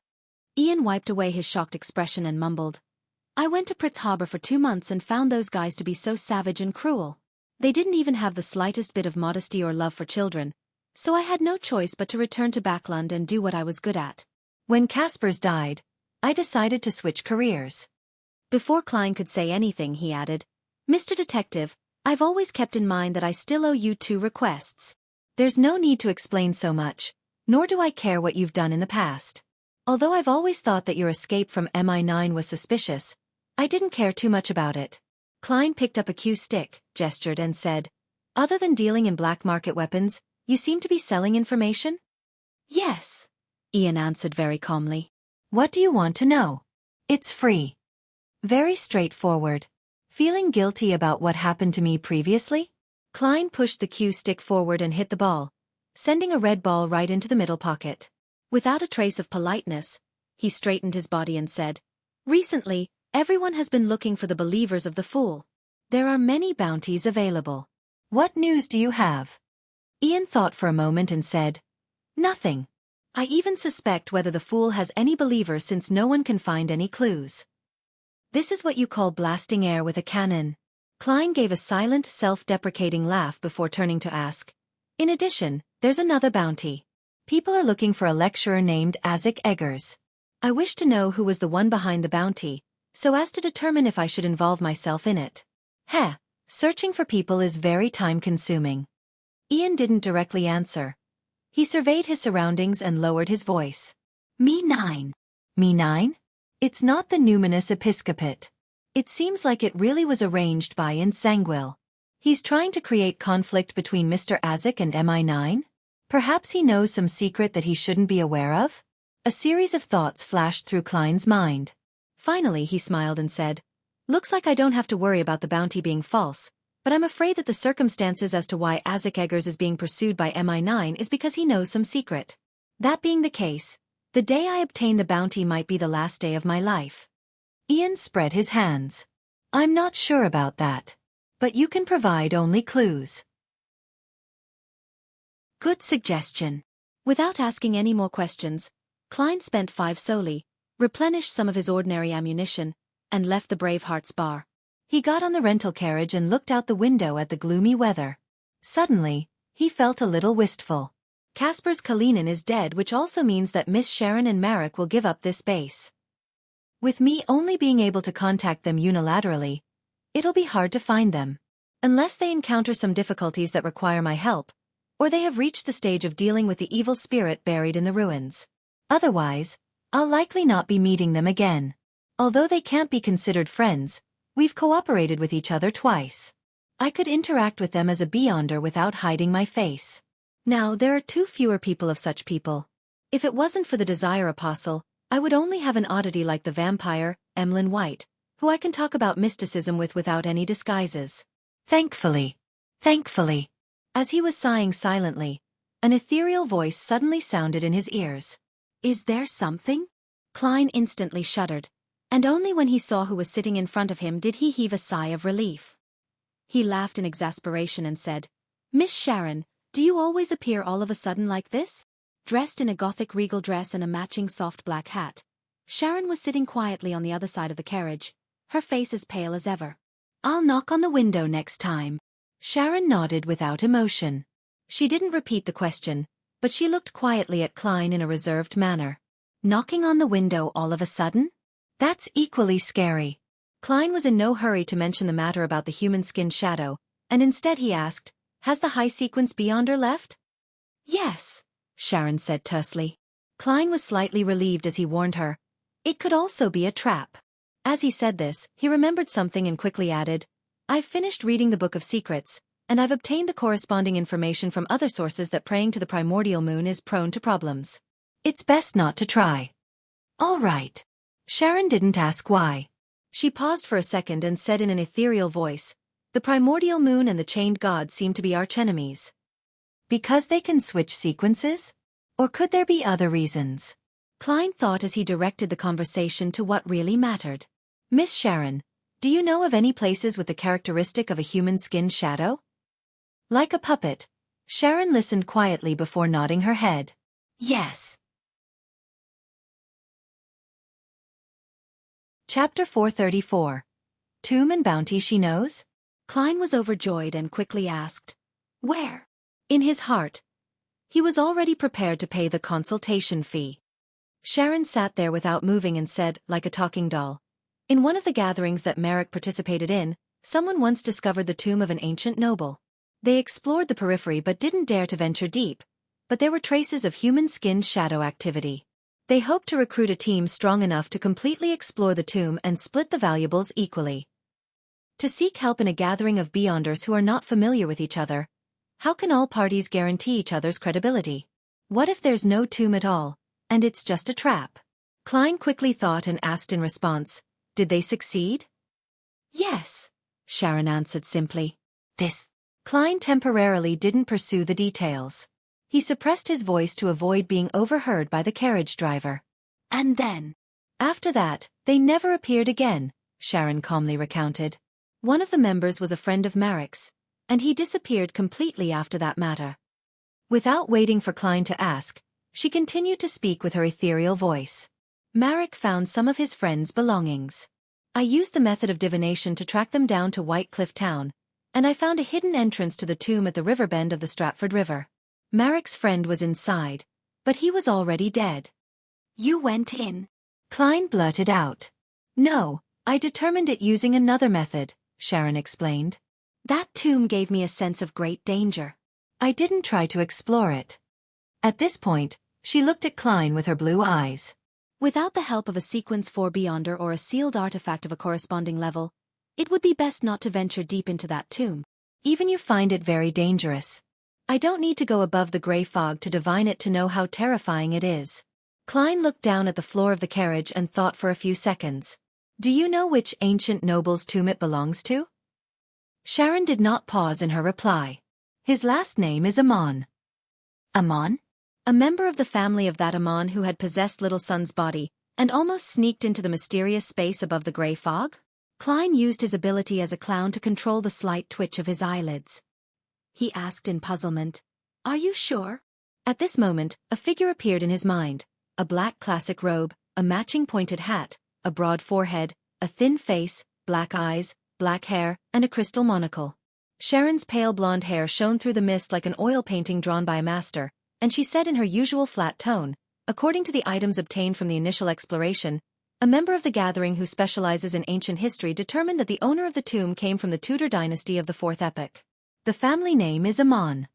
Ian wiped away his shocked expression and mumbled, "I went to Pritz Harbor for 2 months and found those guys to be so savage and cruel. They didn't even have the slightest bit of modesty or love for children, so I had no choice but to return to Backland and do what I was good at. When Caspers died, I decided to switch careers." Before Klein could say anything, he added, "Mr. Detective, I've always kept in mind that I still owe you 2 requests. There's no need to explain so much, nor do I care what you've done in the past. Although I've always thought that your escape from MI9 was suspicious, I didn't care too much about it." Klein picked up a cue stick, gestured and said, "Other than dealing in black market weapons, you seem to be selling information?" "Yes," Ian answered very calmly. "What do you want to know?" "It's free." Very straightforward. "Feeling guilty about what happened to me previously?" Klein pushed the cue stick forward and hit the ball, sending a red ball right into the middle pocket. Without a trace of politeness, he straightened his body and said, "Recently, everyone has been looking for the believers of the Fool. There are many bounties available. What news do you have?" Ian thought for a moment and said, "Nothing. I even suspect whether the Fool has any believers since no one can find any clues." "This is what you call blasting air with a cannon." Klein gave a silent, self-deprecating laugh before turning to ask, "In addition, there's another bounty. People are looking for a lecturer named Isaac Eggers. I wish to know who was the one behind the bounty, so as to determine if I should involve myself in it. Heh, searching for people is very time-consuming." Ian didn't directly answer. He surveyed his surroundings and lowered his voice. "Me 9. Me 9? It's not the numinous episcopate. It seems like it really was arranged by Insanguil. He's trying to create conflict between Mr. Isaac and MI9? Perhaps he knows some secret that he shouldn't be aware of?" A series of thoughts flashed through Klein's mind. Finally he smiled and said, "Looks like I don't have to worry about the bounty being false, but I'm afraid that the circumstances as to why Isaac Eggers is being pursued by MI9 is because he knows some secret. That being the case, the day I obtain the bounty might be the last day of my life." Ian spread his hands. "I'm not sure about that. But you can provide only clues." "Good suggestion." Without asking any more questions, Klein spent 5 soli, replenished some of his ordinary ammunition, and left the Bravehearts bar. He got on the rental carriage and looked out the window at the gloomy weather. Suddenly, he felt a little wistful. Casper's Kalinin is dead, which also means that Miss Sharon and Marek will give up this base. With me only being able to contact them unilaterally, it'll be hard to find them. Unless they encounter some difficulties that require my help, or they have reached the stage of dealing with the evil spirit buried in the ruins. Otherwise, I'll likely not be meeting them again. Although they can't be considered friends, we've cooperated with each other twice. I could interact with them as a beyonder without hiding my face. Now, there are too fewer people of such people. If it wasn't for the Desire Apostle, I would only have an oddity like the vampire, Emlyn White, who I can talk about mysticism with without any disguises. Thankfully. As he was sighing silently, an ethereal voice suddenly sounded in his ears. Is there something? Klein instantly shuddered, and only when he saw who was sitting in front of him did he heave a sigh of relief. He laughed in exasperation and said, Miss Sharon, do you always appear all of a sudden like this? Dressed in a Gothic regal dress and a matching soft black hat, Sharon was sitting quietly on the other side of the carriage, her face as pale as ever. I'll knock on the window next time. Sharon nodded without emotion. She didn't repeat the question, but she looked quietly at Klein in a reserved manner. Knocking on the window all of a sudden? That's equally scary. Klein was in no hurry to mention the matter about the human-skinned shadow, and instead he asked, Has the high-sequence beyonder left? Yes, Sharon said tersely. Klein was slightly relieved as he warned her. It could also be a trap. As he said this, he remembered something and quickly added, I've finished reading the Book of Secrets, and I've obtained the corresponding information from other sources that praying to the primordial moon is prone to problems. It's best not to try. All right. Sharon didn't ask why. She paused for a second and said in an ethereal voice, The primordial moon and the chained god seem to be archenemies. Because they can switch sequences? Or could there be other reasons? Klein thought as he directed the conversation to what really mattered. Miss Sharon, do you know of any places with the characteristic of a human-skinned shadow? Like a puppet, Sharon listened quietly before nodding her head. Yes. Chapter 434. Tomb and Bounty She Knows? Klein was overjoyed and quickly asked, Where? In his heart, he was already prepared to pay the consultation fee. Sharon sat there without moving and said, like a talking doll, In one of the gatherings that Marek participated in, someone once discovered the tomb of an ancient noble. They explored the periphery but didn't dare to venture deep, but there were traces of human-skinned shadow activity. They hoped to recruit a team strong enough to completely explore the tomb and split the valuables equally. To seek help in a gathering of beyonders who are not familiar with each other, how can all parties guarantee each other's credibility? What if there's no tomb at all, and it's just a trap? Klein quickly thought and asked in response, Did they succeed? Yes, Sharon answered simply. Klein temporarily didn't pursue the details. He suppressed his voice to avoid being overheard by the carriage driver. And then? After that, they never appeared again, Sharon calmly recounted. One of the members was a friend of Marek's, and he disappeared completely after that matter. Without waiting for Klein to ask, she continued to speak with her ethereal voice. Marek found some of his friends' belongings. I used the method of divination to track them down to White Cliff Town, and I found a hidden entrance to the tomb at the river bend of the Stratford River. Marek's friend was inside, but he was already dead. You went in? Klein blurted out. No, I determined it using another method, Sharon explained. That tomb gave me a sense of great danger. I didn't try to explore it. At this point, she looked at Klein with her blue eyes. Without the help of a Sequence 4 Beyonder or a sealed artifact of a corresponding level, it would be best not to venture deep into that tomb. Even you find it very dangerous. I don't need to go above the gray fog to divine it to know how terrifying it is. Klein looked down at the floor of the carriage and thought for a few seconds. Do you know which ancient noble's tomb it belongs to? Sharon did not pause in her reply. His last name is Amon. Amon? A member of the family of that Amon who had possessed Little Sun's body, and almost sneaked into the mysterious space above the gray fog? Klein used his ability as a clown to control the slight twitch of his eyelids. He asked in puzzlement, Are you sure? At this moment, a figure appeared in his mind, a black classic robe, a matching pointed hat, a broad forehead, a thin face, black eyes, black hair, and a crystal monocle. Sharon's pale blonde hair shone through the mist like an oil painting drawn by a master, and she said in her usual flat tone, according to the items obtained from the initial exploration, a member of the gathering who specializes in ancient history determined that the owner of the tomb came from the Tudor dynasty of the 4th epoch. The family name is Amon.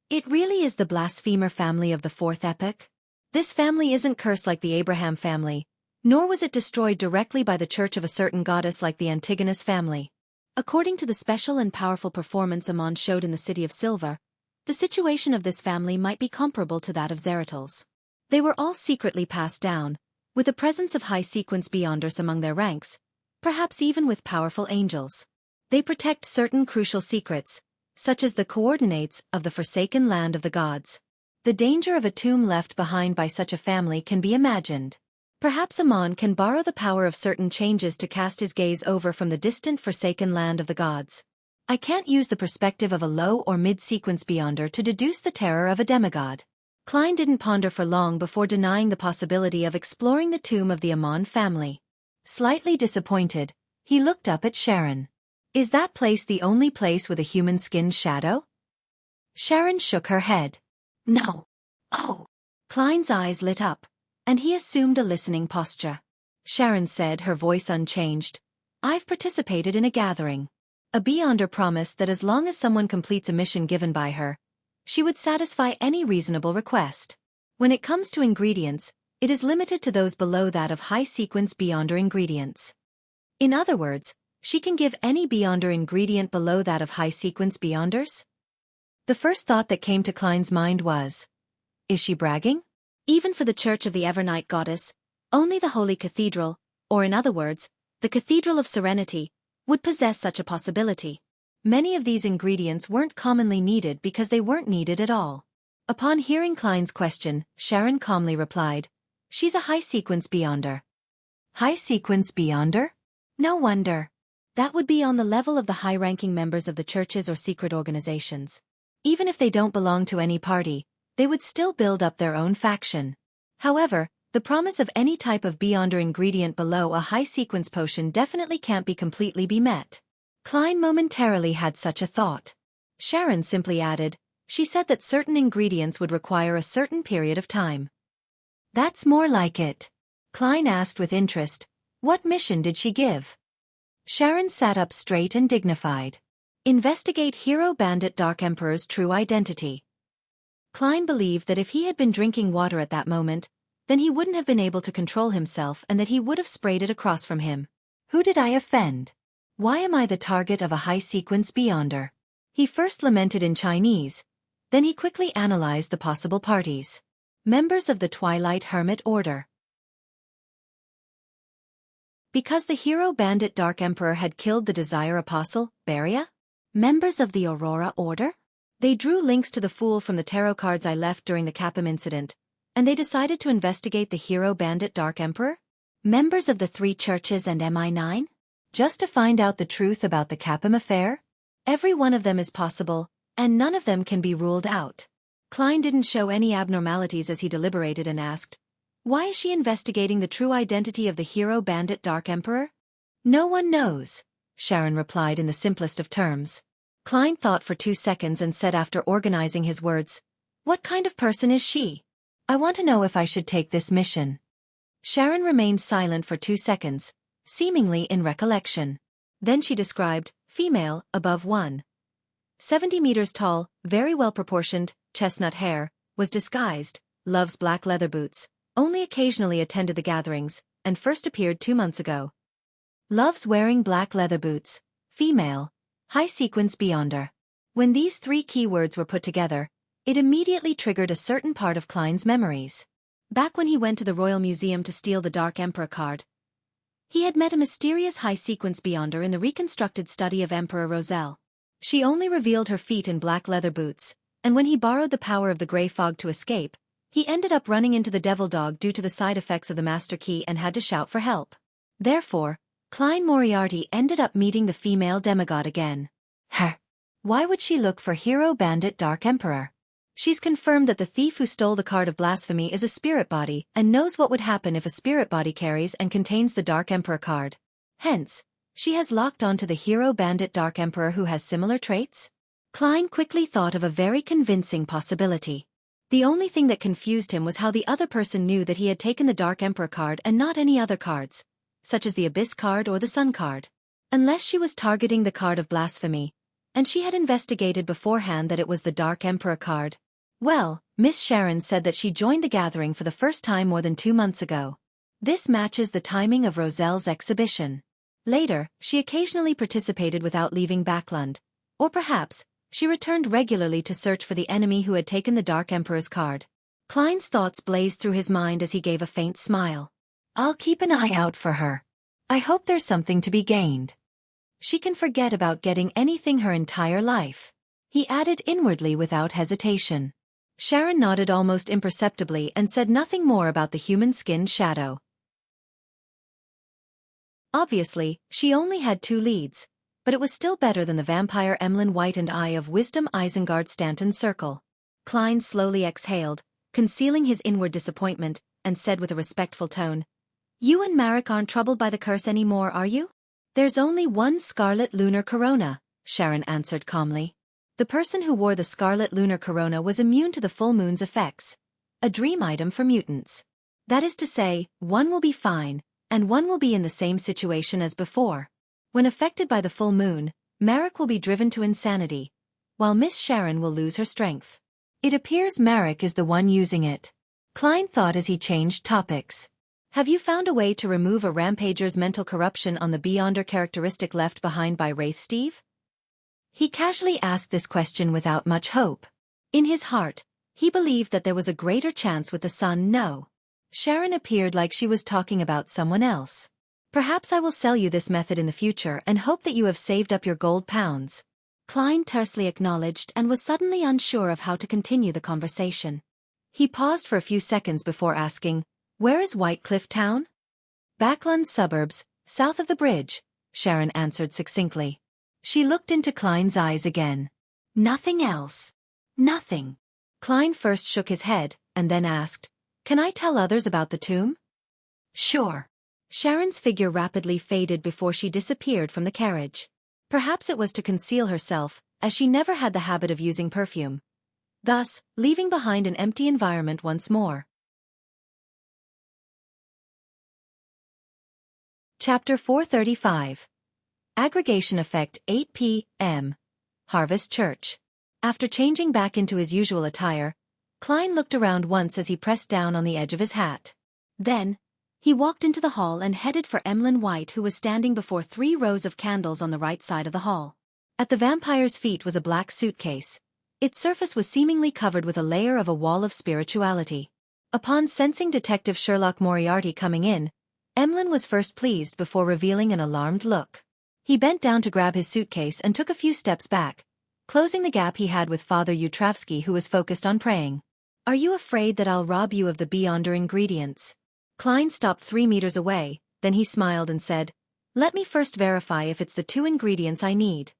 It really is the blasphemer family of the 4th epoch? This family isn't cursed like the Abraham family, nor was it destroyed directly by the church of a certain goddess like the Antigonus family. According to the special and powerful performance Amon showed in the City of Silver, the situation of this family might be comparable to that of Zeratl's. They were all secretly passed down, with the presence of high-sequence beyonders among their ranks, perhaps even with powerful angels. They protect certain crucial secrets, such as the coordinates of the forsaken land of the gods. The danger of a tomb left behind by such a family can be imagined. Perhaps Amon can borrow the power of certain changes to cast his gaze over from the distant forsaken land of the gods. I can't use the perspective of a low or mid-sequence beyonder to deduce the terror of a demigod. Klein didn't ponder for long before denying the possibility of exploring the tomb of the Amon family. Slightly disappointed, he looked up at Sharon. Is that place the only place with a human-skinned shadow? Sharon shook her head. No. Oh. Klein's eyes lit up, and he assumed a listening posture. Sharon said, her voice unchanged, I've participated in a gathering. A beyonder promised that as long as someone completes a mission given by her, she would satisfy any reasonable request. When it comes to ingredients, it is limited to those below that of high-sequence beyonder ingredients. In other words, she can give any beyonder ingredient below that of high-sequence beyonders? The first thought that came to Klein's mind was, is she bragging? Even for the Church of the Evernight Goddess, only the Holy Cathedral, or in other words, the Cathedral of Serenity, would possess such a possibility. Many of these ingredients weren't commonly needed because they weren't needed at all. Upon hearing Klein's question, Sharon calmly replied, she's a high-sequence beyonder. High-sequence beyonder? No wonder. That would be on the level of the high-ranking members of the churches or secret organizations. Even if they don't belong to any party, they would still build up their own faction. However, the promise of any type of beyonder ingredient below a high-sequence potion definitely can't be completely met. Klein momentarily had such a thought. Sharon simply added, she said that certain ingredients would require a certain period of time. That's more like it. Klein asked with interest, what mission did she give? Sharon sat up straight and dignified. Investigate Hero Bandit Dark Emperor's true identity. Klein believed that if he had been drinking water at that moment, then he wouldn't have been able to control himself and that he would have sprayed it across from him. Who did I offend? Why am I the target of a high-sequence beyonder? He first lamented in Chinese, then he quickly analyzed the possible parties. Members of the Twilight Hermit Order. Because the Hero Bandit Dark Emperor had killed the Desire Apostle, Beria? Members of the Aurora Order? They drew links to the Fool from the tarot cards I left during the Capum incident, and they decided to investigate the Hero Bandit Dark Emperor? Members of the Three Churches and MI9? Just to find out the truth about the Capum affair? Every one of them is possible, and none of them can be ruled out. Klein didn't show any abnormalities as he deliberated and asked, why is she investigating the true identity of the Hero Bandit Dark Emperor? No one knows, Sharon replied in the simplest of terms. Klein thought for 2 seconds and said after organizing his words, what kind of person is she? I want to know if I should take this mission. Sharon remained silent for 2 seconds, seemingly in recollection. Then she described, female, above 1.70 meters tall, very well proportioned, chestnut hair, was disguised, loves black leather boots, only occasionally attended the gatherings, and first appeared 2 months ago. Loves wearing black leather boots, female, high-sequence beyonder. When these 3 keywords were put together, it immediately triggered a certain part of Klein's memories. Back when he went to the Royal Museum to steal the Dark Emperor card, he had met a mysterious high-sequence beyonder in the reconstructed study of Emperor Roselle. She only revealed her feet in black leather boots, and when he borrowed the power of the grey fog to escape, he ended up running into the devil dog due to the side effects of the master key and had to shout for help. Therefore, Klein Moriarty ended up meeting the female demigod again. Her. Why would she look for Hero Bandit Dark Emperor? She's confirmed that the thief who stole the card of blasphemy is a spirit body and knows what would happen if a spirit body carries and contains the Dark Emperor card. Hence, she has locked onto the hero bandit Dark Emperor who has similar traits? Klein quickly thought of a very convincing possibility. The only thing that confused him was how the other person knew that he had taken the Dark Emperor card and not any other cards, such as the Abyss card or the Sun card. Unless she was targeting the card of blasphemy, and she had investigated beforehand that it was the Dark Emperor card. Well, Miss Sharon said that she joined the gathering for the first time more than 2 months ago. This matches the timing of Roselle's exhibition. Later, she occasionally participated without leaving Backlund, or perhaps, she returned regularly to search for the enemy who had taken the Dark Emperor's card. Klein's thoughts blazed through his mind as he gave a faint smile. I'll keep an eye out for her. I hope there's something to be gained. She can forget about getting anything her entire life, he added inwardly without hesitation. Sharon nodded almost imperceptibly and said nothing more about the human-skinned shadow. Obviously, she only had 2 leads, but it was still better than the vampire Emlyn White and Eye of Wisdom Isengard Stanton's circle. Klein slowly exhaled, concealing his inward disappointment, and said with a respectful tone, You and Marek aren't troubled by the curse anymore, are you? There's only one scarlet lunar corona, Sharon answered calmly. The person who wore the scarlet lunar corona was immune to the full moon's effects, a dream item for mutants. That is to say, one will be fine, and one will be in the same situation as before. When affected by the full moon, Marek will be driven to insanity, while Miss Sharon will lose her strength. It appears Marek is the one using it. Klein thought as he changed topics. Have you found a way to remove a rampager's mental corruption on the Beyonder characteristic left behind by Wraith Steve? He casually asked this question without much hope. In his heart, he believed that there was a greater chance with the sun. No. Sharon appeared like she was talking about someone else. Perhaps I will sell you this method in the future and hope that you have saved up your gold pounds. Klein tersely acknowledged and was suddenly unsure of how to continue the conversation. He paused for a few seconds before asking, Where is Whitecliff Town? Backlund suburbs, south of the bridge, Sharon answered succinctly. She looked into Klein's eyes again. Nothing else. Nothing. Klein first shook his head, and then asked, Can I tell others about the tomb? Sure. Sharon's figure rapidly faded before she disappeared from the carriage. Perhaps it was to conceal herself, as she never had the habit of using perfume. Thus, leaving behind an empty environment once more. Chapter 435. Aggregation Effect 8 p.m. Harvest Church. After changing back into his usual attire, Klein looked around once as he pressed down on the edge of his hat. Then, he walked into the hall and headed for Emlyn White, who was standing before 3 rows of candles on the right side of the hall. At the vampire's feet was a black suitcase. Its surface was seemingly covered with a layer of a wall of spirituality. Upon sensing Detective Sherlock Moriarty coming in, Emlyn was first pleased before revealing an alarmed look. He bent down to grab his suitcase and took a few steps back, closing the gap he had with Father Utravsky, who was focused on praying. Are you afraid that I'll rob you of the Beyonder ingredients? Klein stopped 3 meters away, then he smiled and said, Let me first verify if it's the 2 ingredients I need.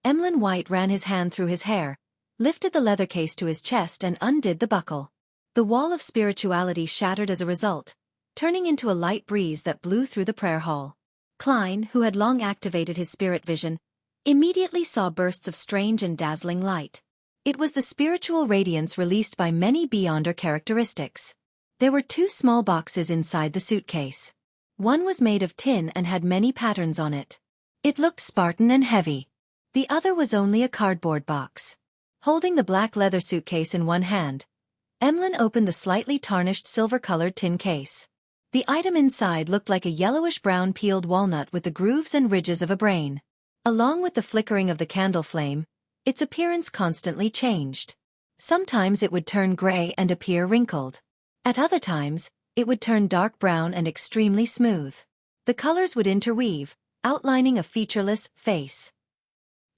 Emlyn White ran his hand through his hair, lifted the leather case to his chest and undid the buckle. The wall of spirituality shattered as a result, turning into a light breeze that blew through the prayer hall. Klein, who had long activated his spirit vision, immediately saw bursts of strange and dazzling light. It was the spiritual radiance released by many Beyonder characteristics. There were 2 small boxes inside the suitcase. One was made of tin and had many patterns on it. It looked Spartan and heavy. The other was only a cardboard box. Holding the black leather suitcase in one hand, Emlyn opened the slightly tarnished silver-colored tin case. The item inside looked like a yellowish-brown peeled walnut with the grooves and ridges of a brain. Along with the flickering of the candle flame, its appearance constantly changed. Sometimes it would turn gray and appear wrinkled. At other times, it would turn dark brown and extremely smooth. The colors would interweave, outlining a featureless face.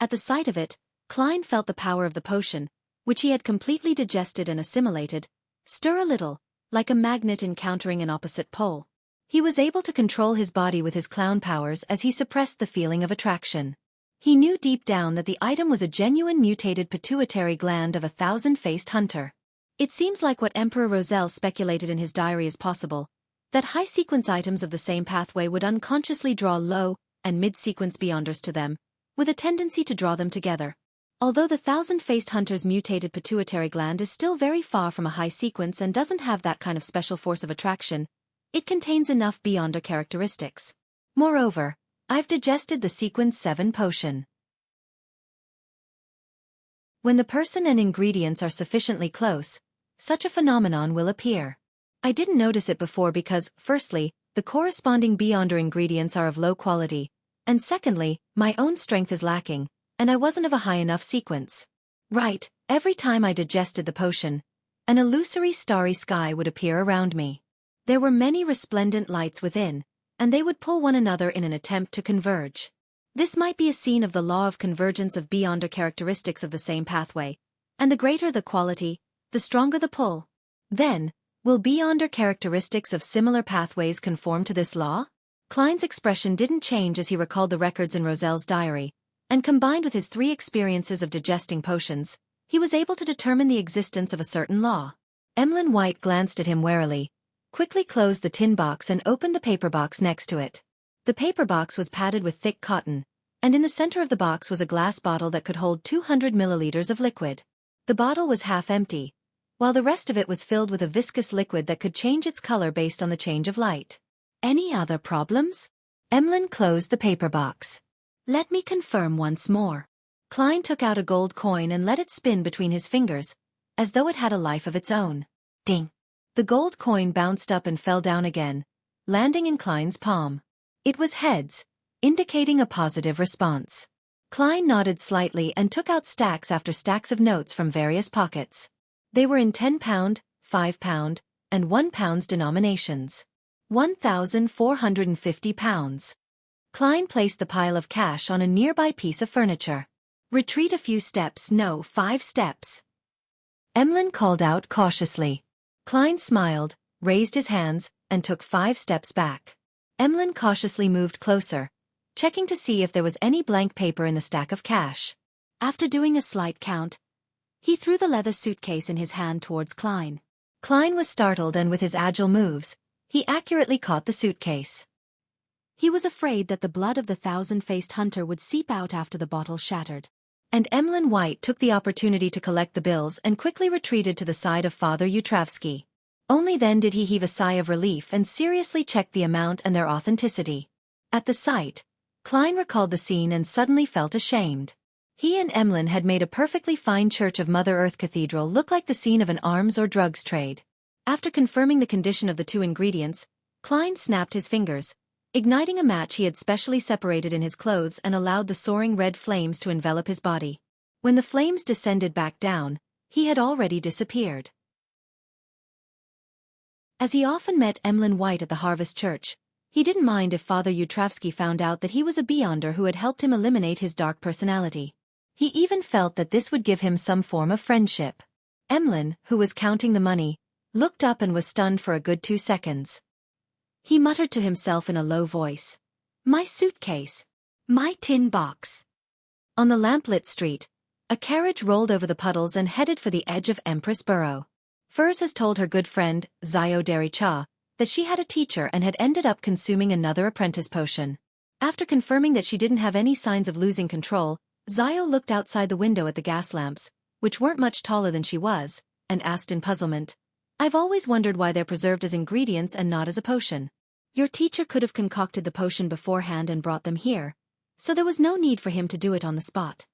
At the sight of it, Klein felt the power of the potion, which he had completely digested and assimilated, stir a little, like a magnet encountering an opposite pole. He was able to control his body with his clown powers as he suppressed the feeling of attraction. He knew deep down that the item was a genuine mutated pituitary gland of a 1,000-faced hunter. It seems like what Emperor Roselle speculated in his diary is possible, that high-sequence items of the same pathway would unconsciously draw low- and mid-sequence beyonders to them, with a tendency to draw them together. Although the thousand-faced hunter's mutated pituitary gland is still very far from a high sequence and doesn't have that kind of special force of attraction, it contains enough beyonder characteristics. Moreover, I've digested the sequence 7 potion. When the person and ingredients are sufficiently close, such a phenomenon will appear. I didn't notice it before because, firstly, the corresponding beyonder ingredients are of low quality, and secondly, my own strength is lacking, and I wasn't of a high enough sequence. Right, every time I digested the potion, an illusory starry sky would appear around me. There were many resplendent lights within, and they would pull one another in an attempt to converge. This might be a scene of the law of convergence of beyonder characteristics of the same pathway, and the greater the quality, the stronger the pull. Then, will beyonder characteristics of similar pathways conform to this law? Klein's expression didn't change as he recalled the records in Roselle's diary, and combined with his 3 experiences of digesting potions, he was able to determine the existence of a certain law. Emlyn White glanced at him warily, quickly closed the tin box and opened the paper box next to it. The paper box was padded with thick cotton, and in the center of the box was a glass bottle that could hold 200 milliliters of liquid. The bottle was half empty, while the rest of it was filled with a viscous liquid that could change its color based on the change of light. Any other problems? Emlyn closed the paper box. Let me confirm once more. Klein took out a gold coin and let it spin between his fingers, as though it had a life of its own. Ding! The gold coin bounced up and fell down again, landing in Klein's palm. It was heads, indicating a positive response. Klein nodded slightly and took out stacks after stacks of notes from various pockets. They were in £10, £5, and £1 denominations. £1,450. Klein placed the pile of cash on a nearby piece of furniture. Retreat a few steps, no, 5 steps. Emlyn called out cautiously. Klein smiled, raised his hands, and took 5 steps back. Emlyn cautiously moved closer, checking to see if there was any blank paper in the stack of cash. After doing a slight count, he threw the leather suitcase in his hand towards Klein. Klein was startled and with his agile moves, he accurately caught the suitcase. He was afraid that the blood of the thousand-faced hunter would seep out after the bottle shattered. And Emlyn White took the opportunity to collect the bills and quickly retreated to the side of Father Yutravsky. Only then did he heave a sigh of relief and seriously check the amount and their authenticity. At the sight, Klein recalled the scene and suddenly felt ashamed. He and Emlyn had made a perfectly fine Church of Mother Earth Cathedral look like the scene of an arms or drugs trade. After confirming the condition of the 2 ingredients, Klein snapped his fingers, igniting a match he had specially separated in his clothes and allowed the soaring red flames to envelop his body. When the flames descended back down, he had already disappeared. As he often met Emlyn White at the Harvest Church, he didn't mind if Father Yutravsky found out that he was a beyonder who had helped him eliminate his dark personality. He even felt that this would give him some form of friendship. Emlyn, who was counting the money, looked up and was stunned for a good 2 seconds. He muttered to himself in a low voice, "My suitcase. My tin box." On the lamplit street, a carriage rolled over the puddles and headed for the edge of Empress Borough. Furs has told her good friend, Xiao Derry Cha, that she had a teacher and had ended up consuming another apprentice potion. After confirming that she didn't have any signs of losing control, Xiao looked outside the window at the gas lamps, which weren't much taller than she was, and asked in puzzlement, "I've always wondered why they're preserved as ingredients and not as a potion. Your teacher could have concocted the potion beforehand and brought them here, so there was no need for him to do it on the spot."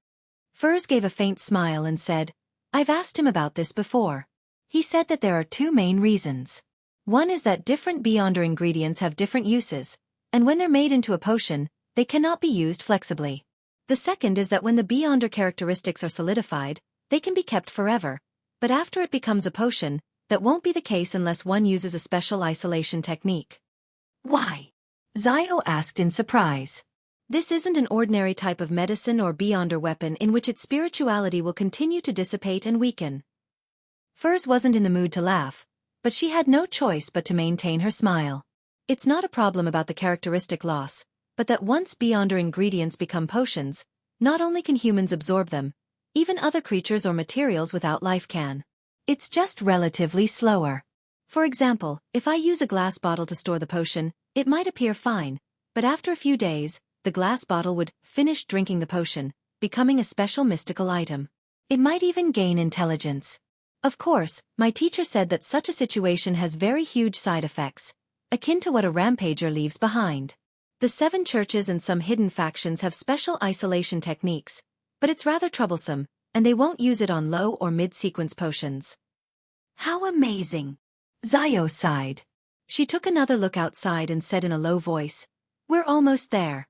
Furs gave a faint smile and said, "I've asked him about this before. He said that there are 2 main reasons. One is that different beyonder ingredients have different uses, and when they're made into a potion, they cannot be used flexibly. The second is that when the beyonder characteristics are solidified, they can be kept forever, but after it becomes a potion, that won't be the case unless one uses a special isolation technique." "Why?" Xiao asked in surprise. "This isn't an ordinary type of medicine or beyonder weapon in which its spirituality will continue to dissipate and weaken." Furs wasn't in the mood to laugh, but she had no choice but to maintain her smile. It's not a problem about the characteristic loss, but that once beyonder ingredients become potions, not only can humans absorb them, even other creatures or materials without life can. It's just relatively slower. For example, if I use a glass bottle to store the potion, it might appear fine, but after a few days, the glass bottle would finish drinking the potion, becoming a special mystical item. It might even gain intelligence. Of course, my teacher said that such a situation has very huge side effects, akin to what a rampager leaves behind. The 7 churches and some hidden factions have special isolation techniques, but it's rather troublesome, and they won't use it on low or mid-sequence potions. How amazing! Xiao sighed. She took another look outside and said in a low voice, "We're almost there."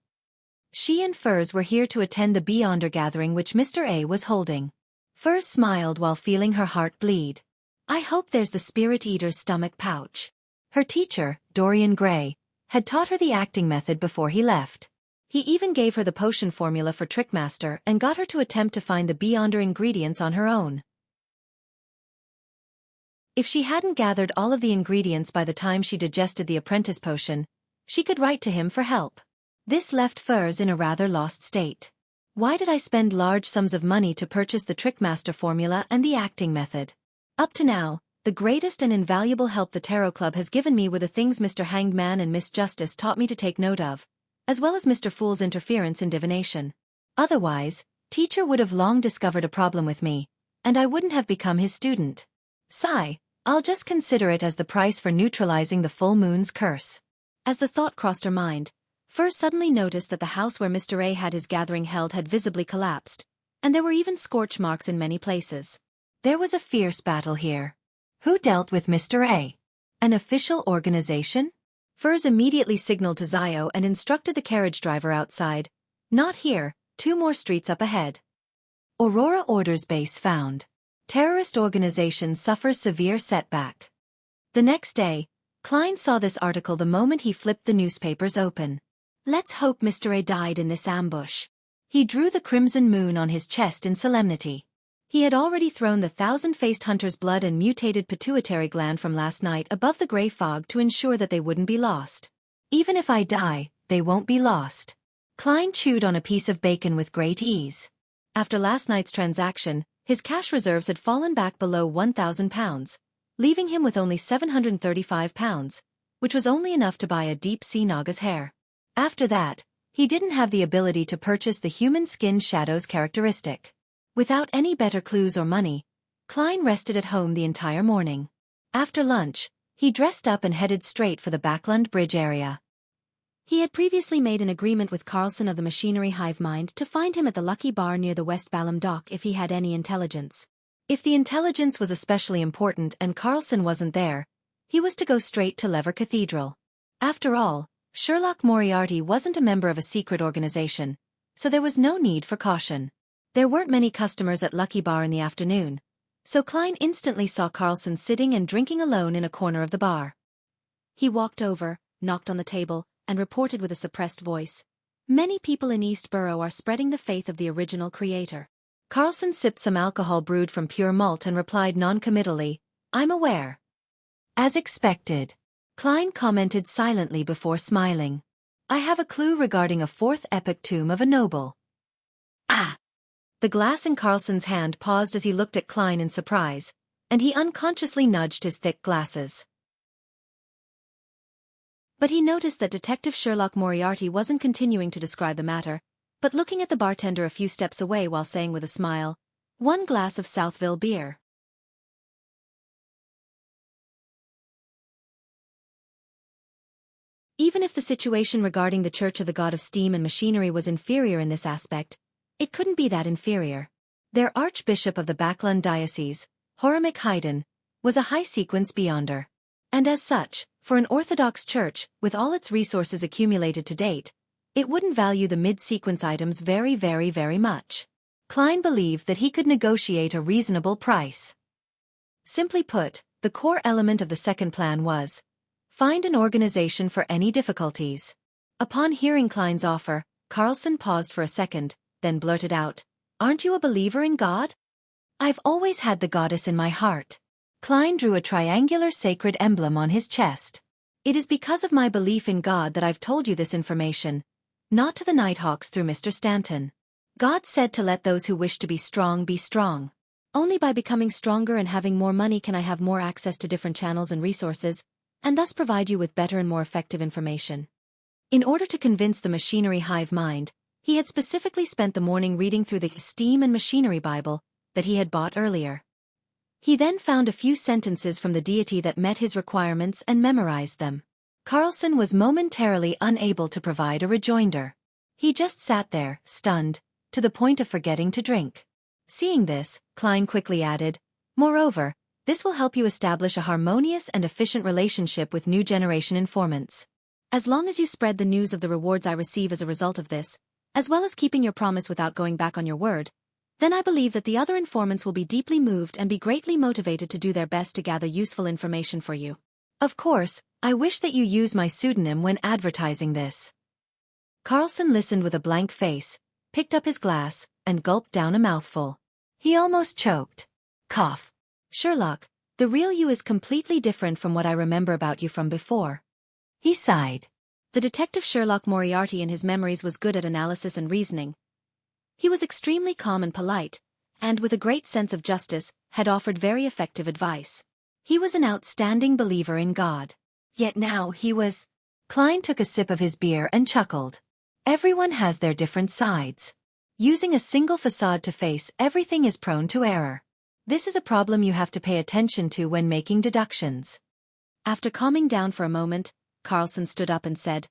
She and Furs were here to attend the Beyonder gathering which Mr. A was holding. Furs smiled while feeling her heart bleed. "I hope there's the Spirit Eater's stomach pouch." Her teacher, Dorian Gray, had taught her the acting method before he left. He even gave her the potion formula for Trickmaster and got her to attempt to find the Beyonder ingredients on her own. If she hadn't gathered all of the ingredients by the time she digested the apprentice potion, she could write to him for help. This left Furs in a rather lost state. Why did I spend large sums of money to purchase the Trickmaster formula and the acting method? Up to now, the greatest and invaluable help the Tarot Club has given me were the things Mr. Hanged Man and Miss Justice taught me to take note of, as well as Mr. Fool's interference in divination. Otherwise, teacher would have long discovered a problem with me, and I wouldn't have become his student. Sigh, I'll just consider it as the price for neutralizing the full moon's curse. As the thought crossed her mind, Furs suddenly noticed that the house where Mr. A had his gathering held had visibly collapsed, and there were even scorch marks in many places. There was a fierce battle here. Who dealt with Mr. A? An official organization? Furs immediately signaled to Xiao and instructed the carriage driver outside. "Not here, 2 more streets up ahead." Aurora Orders Base found. Terrorist organization suffers severe setback. The next day, Klein saw this article the moment he flipped the newspapers open. "Let's hope Mr. A died in this ambush." He drew the crimson moon on his chest in solemnity. He had already thrown the 1,000-faced hunter's blood and mutated pituitary gland from last night above the gray fog to ensure that they wouldn't be lost. "Even if I die, they won't be lost." Klein chewed on a piece of bacon with great ease. After last night's transaction, his cash reserves had fallen back below £1,000, leaving him with only £735, which was only enough to buy a deep-sea Naga's hair. After that, he didn't have the ability to purchase the human skin shadows characteristic. Without any better clues or money, Klein rested at home the entire morning. After lunch, he dressed up and headed straight for the Backlund Bridge area. He had previously made an agreement with Carlson of the Machinery Hive Mind to find him at the Lucky Bar near the West Balham Dock if he had any intelligence. If the intelligence was especially important and Carlson wasn't there, he was to go straight to Lever Cathedral. After all, Sherlock Moriarty wasn't a member of a secret organization, so there was no need for caution. There weren't many customers at Lucky Bar in the afternoon, so Klein instantly saw Carlson sitting and drinking alone in a corner of the bar. He walked over, knocked on the table, and reported with a suppressed voice, "Many people in Eastborough are spreading the faith of the original creator." Carlson sipped some alcohol brewed from pure malt and replied non-committally, "I'm aware." As expected. Klein commented silently before smiling. "I have a clue regarding a 4th epic tomb of a noble." Ah! The glass in Carlson's hand paused as he looked at Klein in surprise, and he unconsciously nudged his thick glasses. But he noticed that Detective Sherlock Moriarty wasn't continuing to describe the matter, but looking at the bartender a few steps away while saying with a smile, "1 glass of Southville beer." Even if the situation regarding the Church of the God of Steam and Machinery was inferior in this aspect, it couldn't be that inferior. Their Archbishop of the Backlund Diocese, Horamic Haydn, was a high-sequence Beyonder. And as such, for an Orthodox church, with all its resources accumulated to date, it wouldn't value the mid-sequence items very, very, very much. Klein believed that he could negotiate a reasonable price. Simply put, the core element of the second plan was, find an organization for any difficulties. Upon hearing Klein's offer, Carlson paused for a second, then blurted out, "Aren't you a believer in God?" "I've always had the goddess in my heart." Klein drew a triangular sacred emblem on his chest. "It is because of my belief in God that I've told you this information, not to the Nighthawks through Mr. Stanton. God said to let those who wish to be strong be strong. Only by becoming stronger and having more money can I have more access to different channels and resources, and thus provide you with better and more effective information. In order to convince the machinery hive mind, he had specifically spent the morning reading through the Steam and Machinery Bible that he had bought earlier. He then found a few sentences from the deity that met his requirements and memorized them. Carlson was momentarily unable to provide a rejoinder. He just sat there, stunned, to the point of forgetting to drink. Seeing this, Klein quickly added, "Moreover, this will help you establish a harmonious and efficient relationship with new generation informants. As long as you spread the news of the rewards I receive as a result of this, as well as keeping your promise without going back on your word, then I believe that the other informants will be deeply moved and be greatly motivated to do their best to gather useful information for you. Of course, I wish that you use my pseudonym when advertising this." Carlson listened with a blank face, picked up his glass, and gulped down a mouthful. He almost choked. Cough. "Sherlock, the real you is completely different from what I remember about you from before." He sighed. The detective Sherlock Moriarty in his memories was good at analysis and reasoning. He was extremely calm and polite, and with a great sense of justice, had offered very effective advice. He was an outstanding believer in God. Yet now he was... Klein took a sip of his beer and chuckled. Everyone has their different sides. Using a single facade to face everything is prone to error. This is a problem you have to pay attention to when making deductions. After calming down for a moment, Carlson stood up and said,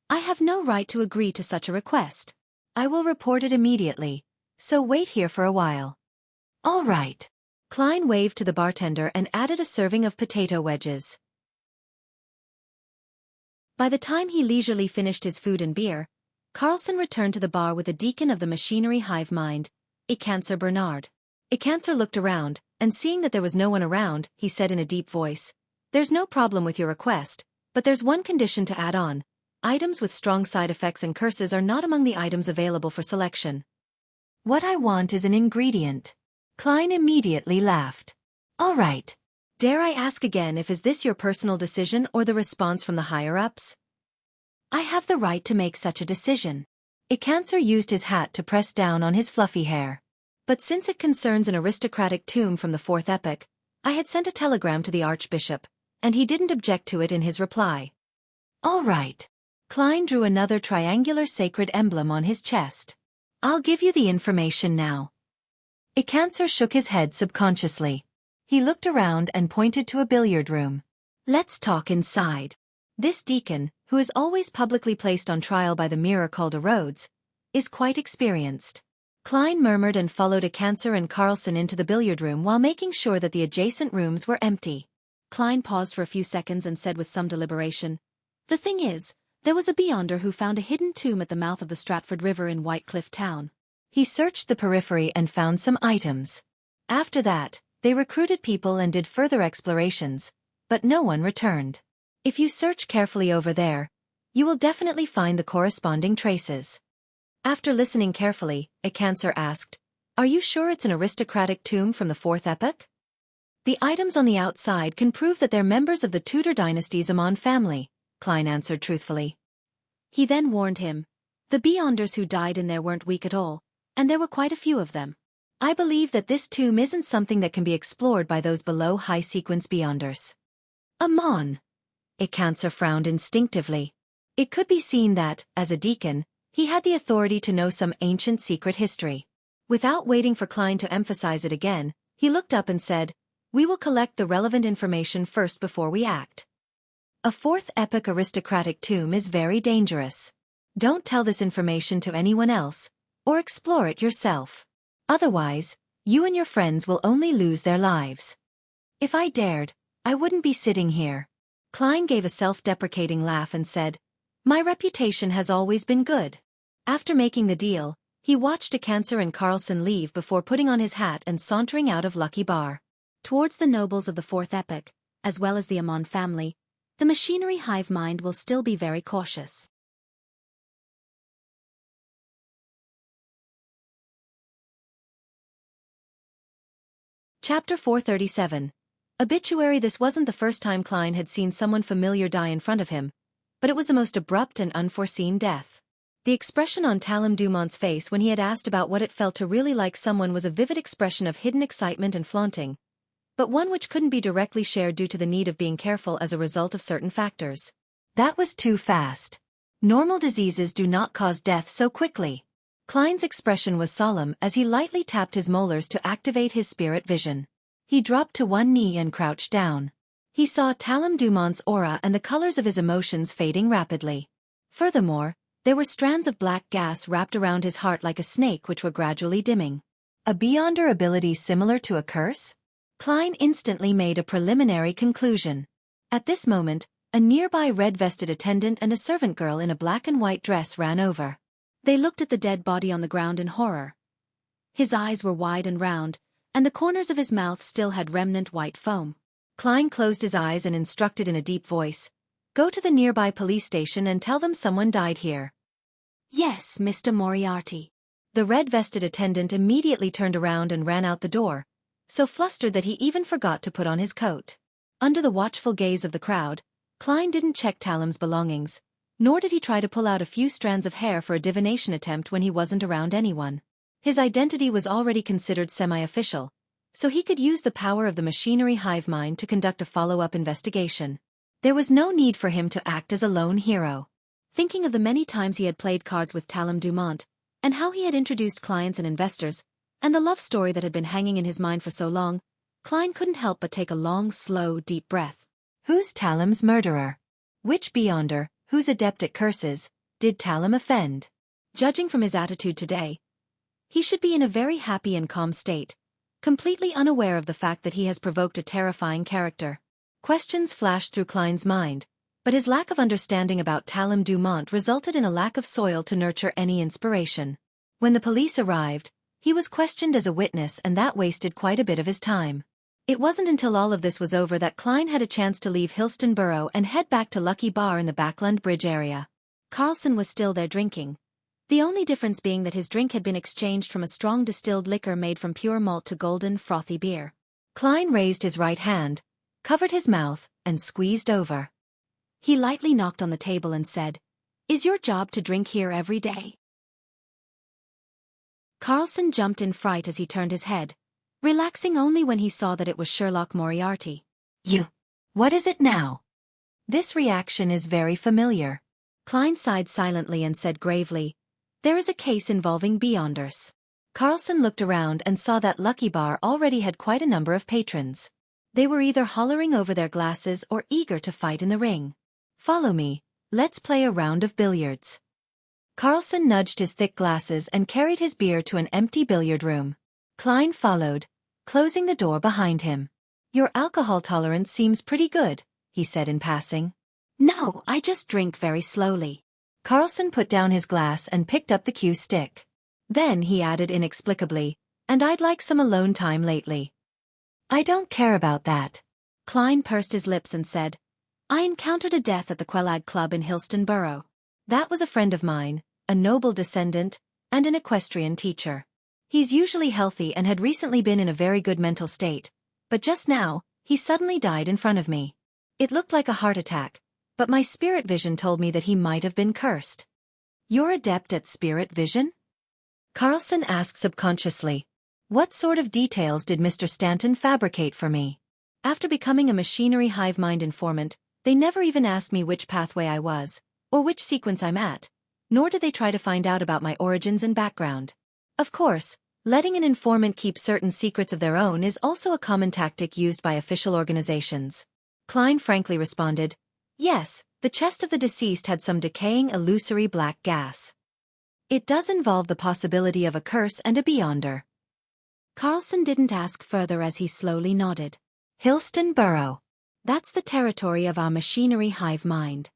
"I have no right to agree to such a request. I will report it immediately, so wait here for a while." "All right." Klein waved to the bartender and added a serving of potato wedges. By the time he leisurely finished his food and beer, Carlson returned to the bar with the deacon of the machinery hive mind, Ecancer Bernard. Ecancer looked around, and seeing that there was no one around, he said in a deep voice, "There's no problem with your request, but there's one condition to add on. Items with strong side effects and curses are not among the items available for selection." "What I want is an ingredient." Klein immediately laughed. "All right. Dare I ask again if is this your personal decision or the response from the higher-ups?" "I have the right to make such a decision." Ecancer used his hat to press down on his fluffy hair. "But since it concerns an aristocratic tomb from the fourth epoch, I had sent a telegram to the Archbishop, and he didn't object to it in his reply." "All right." Klein drew another triangular sacred emblem on his chest. "I'll give you the information now." Ecancer shook his head subconsciously. He looked around and pointed to a billiard room. "Let's talk inside." This deacon, who is always publicly placed on trial by the mirror called a Rhodes, is quite experienced. Klein murmured and followed Ecancer and Carlson into the billiard room while making sure that the adjacent rooms were empty. Klein paused for a few seconds and said with some deliberation, "The thing is, there was a beyonder who found a hidden tomb at the mouth of the Stratford River in Whitecliff Town. He searched the periphery and found some items. After that, they recruited people and did further explorations, but no one returned. If you search carefully over there, you will definitely find the corresponding traces." After listening carefully, Ecancer asked, "Are you sure it's an aristocratic tomb from the fourth epoch?" "The items on the outside can prove that they're members of the Tudor dynasty's Amon family," Klein answered truthfully. He then warned him, "The beyonders who died in there weren't weak at all, and there were quite a few of them. I believe that this tomb isn't something that can be explored by those below high-sequence beyonders." "Amon." Ecancer frowned instinctively. It could be seen that, as a deacon, he had the authority to know some ancient secret history. Without waiting for Klein to emphasize it again, he looked up and said, "We will collect the relevant information first before we act. A fourth epoch aristocratic tomb is very dangerous. Don't tell this information to anyone else, or explore it yourself. Otherwise, you and your friends will only lose their lives." "If I dared, I wouldn't be sitting here." Klein gave a self-deprecating laugh and said, "My reputation has always been good." After making the deal, he watched Ecancer and Carlson leave before putting on his hat and sauntering out of Lucky Bar. Towards the nobles of the fourth epoch, as well as the Amon family, the machinery hive mind will still be very cautious. Chapter 437. Obituary. This wasn't the first time Klein had seen someone familiar die in front of him, but it was the most abrupt and unforeseen death. The expression on Talem Dumont's face when he had asked about what it felt to really like someone was a vivid expression of hidden excitement and flaunting, but one which couldn't be directly shared due to the need of being careful as a result of certain factors. That was too fast. Normal diseases do not cause death so quickly. Klein's expression was solemn as he lightly tapped his molars to activate his spirit vision. He dropped to one knee and crouched down. He saw Talem Dumont's aura and the colors of his emotions fading rapidly. Furthermore, there were strands of black gas wrapped around his heart like a snake which were gradually dimming. A beyonder ability similar to a curse? Klein instantly made a preliminary conclusion. At this moment, a nearby red-vested attendant and a servant girl in a black and white dress ran over. They looked at the dead body on the ground in horror. His eyes were wide and round, and the corners of his mouth still had remnant white foam. Klein closed his eyes and instructed in a deep voice, "Go to the nearby police station and tell them someone died here." "Yes, Mr. Moriarty." The red-vested attendant immediately turned around and ran out the door, so flustered that he even forgot to put on his coat. Under the watchful gaze of the crowd, Klein didn't check Talem's belongings, nor did he try to pull out a few strands of hair for a divination attempt when he wasn't around anyone. His identity was already considered semi-official, so he could use the power of the machinery hive mind to conduct a follow-up investigation. There was no need for him to act as a lone hero. Thinking of the many times he had played cards with Talem Dumont, and how he had introduced clients and investors, and the love story that had been hanging in his mind for so long, Klein couldn't help but take a long, slow, deep breath. Who's Talem's murderer? Which beyonder, who's adept at curses, did Talem offend? Judging from his attitude today, he should be in a very happy and calm state, completely unaware of the fact that he has provoked a terrifying character. Questions flashed through Klein's mind, but his lack of understanding about Talem Dumont resulted in a lack of soil to nurture any inspiration. When the police arrived, he was questioned as a witness and that wasted quite a bit of his time. It wasn't until all of this was over that Klein had a chance to leave Hillston Borough and head back to Lucky Bar in the Backland Bridge area. Carlson was still there drinking, the only difference being that his drink had been exchanged from a strong distilled liquor made from pure malt to golden, frothy beer. Klein raised his right hand, covered his mouth, and squeezed over. He lightly knocked on the table and said, "Is your job to drink here every day?" Carlson jumped in fright as he turned his head, relaxing only when he saw that it was Sherlock Moriarty. "You. What is it now?" "This reaction is very familiar." Klein sighed silently and said gravely, "There is a case involving beyonders." Carlson looked around and saw that Lucky Bar already had quite a number of patrons. They were either hollering over their glasses or eager to fight in the ring. "Follow me, let's play a round of billiards." Carlson nudged his thick glasses and carried his beer to an empty billiard room. Klein followed, closing the door behind him. "Your alcohol tolerance seems pretty good," he said in passing. "No, I just drink very slowly." Carlson put down his glass and picked up the cue stick. Then he added inexplicably, "And I'd like some alone time lately." "I don't care about that." Klein pursed his lips and said, "I encountered a death at the Quelag Club in Hillston Borough. That was a friend of mine, a noble descendant, and an equestrian teacher. He's usually healthy and had recently been in a very good mental state, but just now, he suddenly died in front of me. It looked like a heart attack, but my spirit vision told me that he might have been cursed." "You're adept at spirit vision?" Carlson asked subconsciously. "What sort of details did Mr. Stanton fabricate for me? After becoming a machinery hive mind informant, they never even asked me which pathway I was, or which sequence I'm at, nor did they try to find out about my origins and background. Of course, letting an informant keep certain secrets of their own is also a common tactic used by official organizations." Klein frankly responded, "Yes, the chest of the deceased had some decaying illusory black gas. It does involve the possibility of a curse and a beyonder." Carlson didn't ask further as he slowly nodded. "Hillston Borough. That's the territory of our machinery hive mind.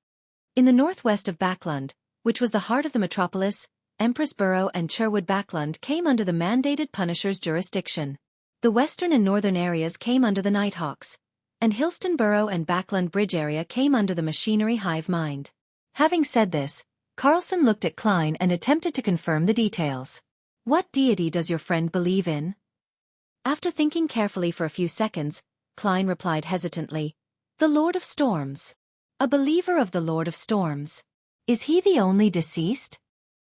In the northwest of Backland, which was the heart of the metropolis, Empress Borough and Sherwood Backland came under the mandated Punisher's jurisdiction. The western and northern areas came under the Nighthawks, and Hillston Borough and Backland Bridge area came under the machinery hive mind." Having said this, Carlson looked at Klein and attempted to confirm the details. "What deity does your friend believe in?" After thinking carefully for a few seconds, Klein replied hesitantly, "The Lord of Storms. A believer of the Lord of Storms. Is he the only deceased?"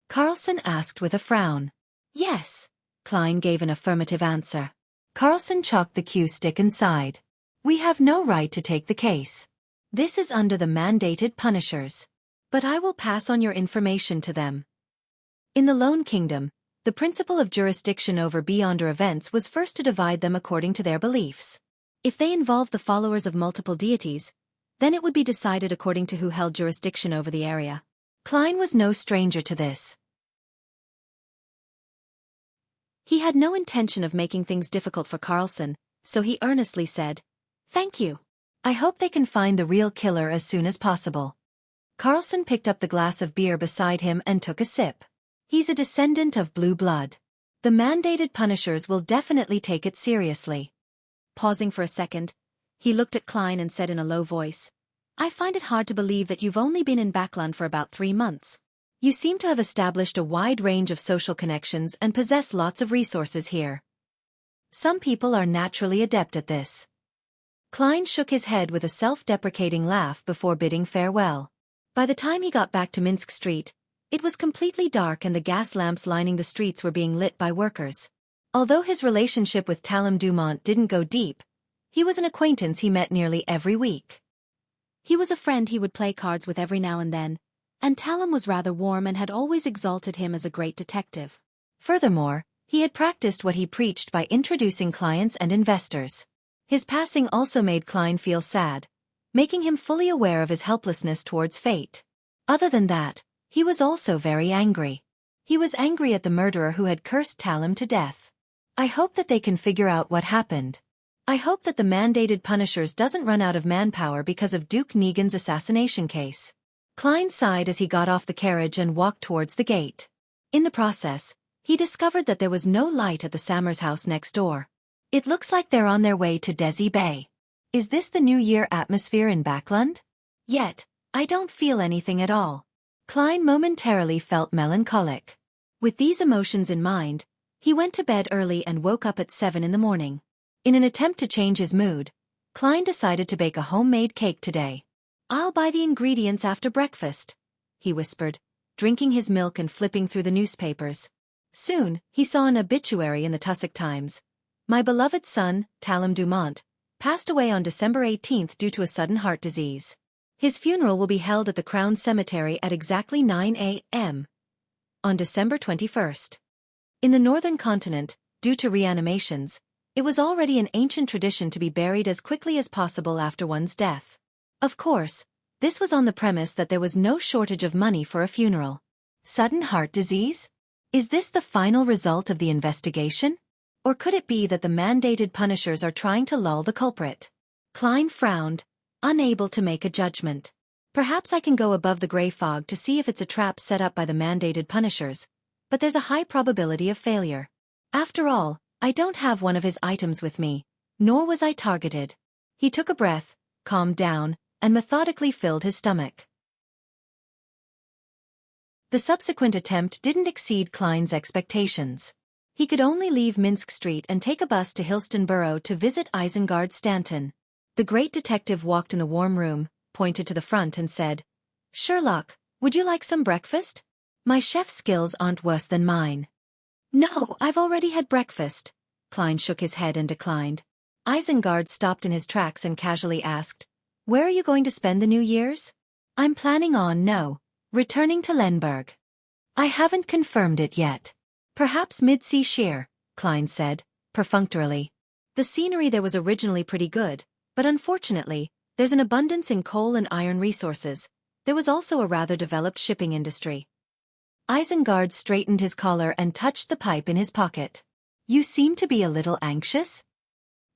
Carlson asked with a frown. Yes. Klein gave an affirmative answer. Carlson chalked the cue stick and sighed. We have no right to take the case. This is under the mandated punishers. But I will pass on your information to them. In the Lone Kingdom, the principle of jurisdiction over beyonder events was first to divide them according to their beliefs. If they involved the followers of multiple deities, then it would be decided according to who held jurisdiction over the area. Klein was no stranger to this. He had no intention of making things difficult for Carlson, so he earnestly said, Thank you. I hope they can find the real killer as soon as possible. Carlson picked up the glass of beer beside him and took a sip. He's a descendant of blue blood. The mandated punishers will definitely take it seriously. Pausing for a second, he looked at Klein and said in a low voice, I find it hard to believe that you've only been in Backland for about 3 months. You seem to have established a wide range of social connections and possess lots of resources here. Some people are naturally adept at this. Klein shook his head with a self-deprecating laugh before bidding farewell. By the time he got back to Minsk Street, it was completely dark and the gas lamps lining the streets were being lit by workers. Although his relationship with Talem Dumont didn't go deep, he was an acquaintance he met nearly every week. He was a friend he would play cards with every now and then, and Talem was rather warm and had always exalted him as a great detective. Furthermore, he had practiced what he preached by introducing clients and investors. His passing also made Klein feel sad, making him fully aware of his helplessness towards fate. Other than that, he was also very angry. He was angry at the murderer who had cursed Talem to death. I hope that they can figure out what happened. I hope that the mandated punishers doesn't run out of manpower because of Duke Negan's assassination case. Klein sighed as he got off the carriage and walked towards the gate. In the process, he discovered that there was no light at the Sammers house next door. It looks like they're on their way to Desi Bay. Is this the New Year atmosphere in Backland? Yet, I don't feel anything at all. Klein momentarily felt melancholic. With these emotions in mind, he went to bed early and woke up at 7 in the morning. In an attempt to change his mood, Klein decided to bake a homemade cake today. I'll buy the ingredients after breakfast, he whispered, drinking his milk and flipping through the newspapers. Soon, he saw an obituary in the Tussock Times. My beloved son, Talem Dumont, passed away on December 18th due to a sudden heart disease. His funeral will be held at the Crown Cemetery at exactly 9 a.m. on December 21st. In the northern continent, due to reanimations, it was already an ancient tradition to be buried as quickly as possible after one's death. Of course, this was on the premise that there was no shortage of money for a funeral. Sudden heart disease? Is this the final result of the investigation? Or could it be that the mandated punishers are trying to lull the culprit? Klein frowned, unable to make a judgment. Perhaps I can go above the gray fog to see if it's a trap set up by the mandated punishers, but there's a high probability of failure. After all, I don't have one of his items with me, nor was I targeted. He took a breath, calmed down, and methodically filled his stomach. The subsequent attempt didn't exceed Klein's expectations. He could only leave Minsk Street and take a bus to Hillston Borough to visit Isengard Stanton. The great detective walked in the warm room, pointed to the front and said, Sherlock, would you like some breakfast? My chef skills aren't worse than mine. No, I've already had breakfast. Klein shook his head and declined. Isengard stopped in his tracks and casually asked, Where are you going to spend the New Year's? I'm planning on returning to Lemberg. I haven't confirmed it yet. Perhaps Mid-Sea Sheer, Klein said, perfunctorily. The scenery there was originally pretty good, but unfortunately, there's an abundance in coal and iron resources. There was also a rather developed shipping industry. Isengard straightened his collar and touched the pipe in his pocket. You seem to be a little anxious?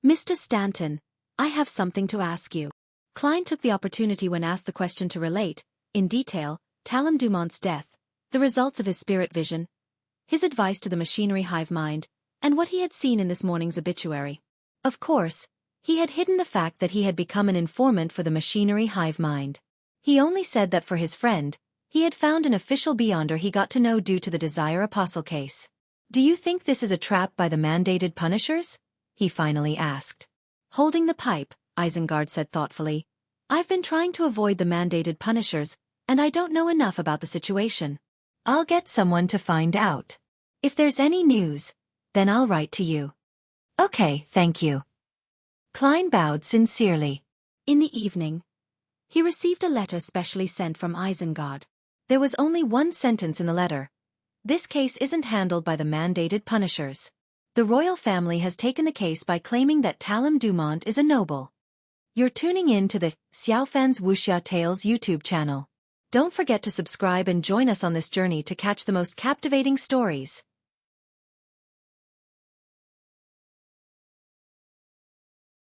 Mr. Stanton, I have something to ask you. Klein took the opportunity when asked the question to relate, in detail, Talem Dumont's death, the results of his spirit vision, his advice to the machinery hive mind, and what he had seen in this morning's obituary. Of course, he had hidden the fact that he had become an informant for the machinery hive mind. He only said that for his friend, he had found an official beyonder he got to know due to the Desire Apostle case. Do you think this is a trap by the mandated punishers? He finally asked. Holding the pipe, Isengard said thoughtfully, I've been trying to avoid the mandated punishers, and I don't know enough about the situation. I'll get someone to find out. If there's any news, then I'll write to you. Okay, thank you. Klein bowed sincerely. In the evening, he received a letter specially sent from Isengard. There was only one sentence in the letter. This case isn't handled by the mandated punishers. The royal family has taken the case by claiming that Talum Dumont is a noble. You're tuning in to the Xiaofan's Wuxia Tales YouTube channel. Don't forget to subscribe and join us on this journey to catch the most captivating stories.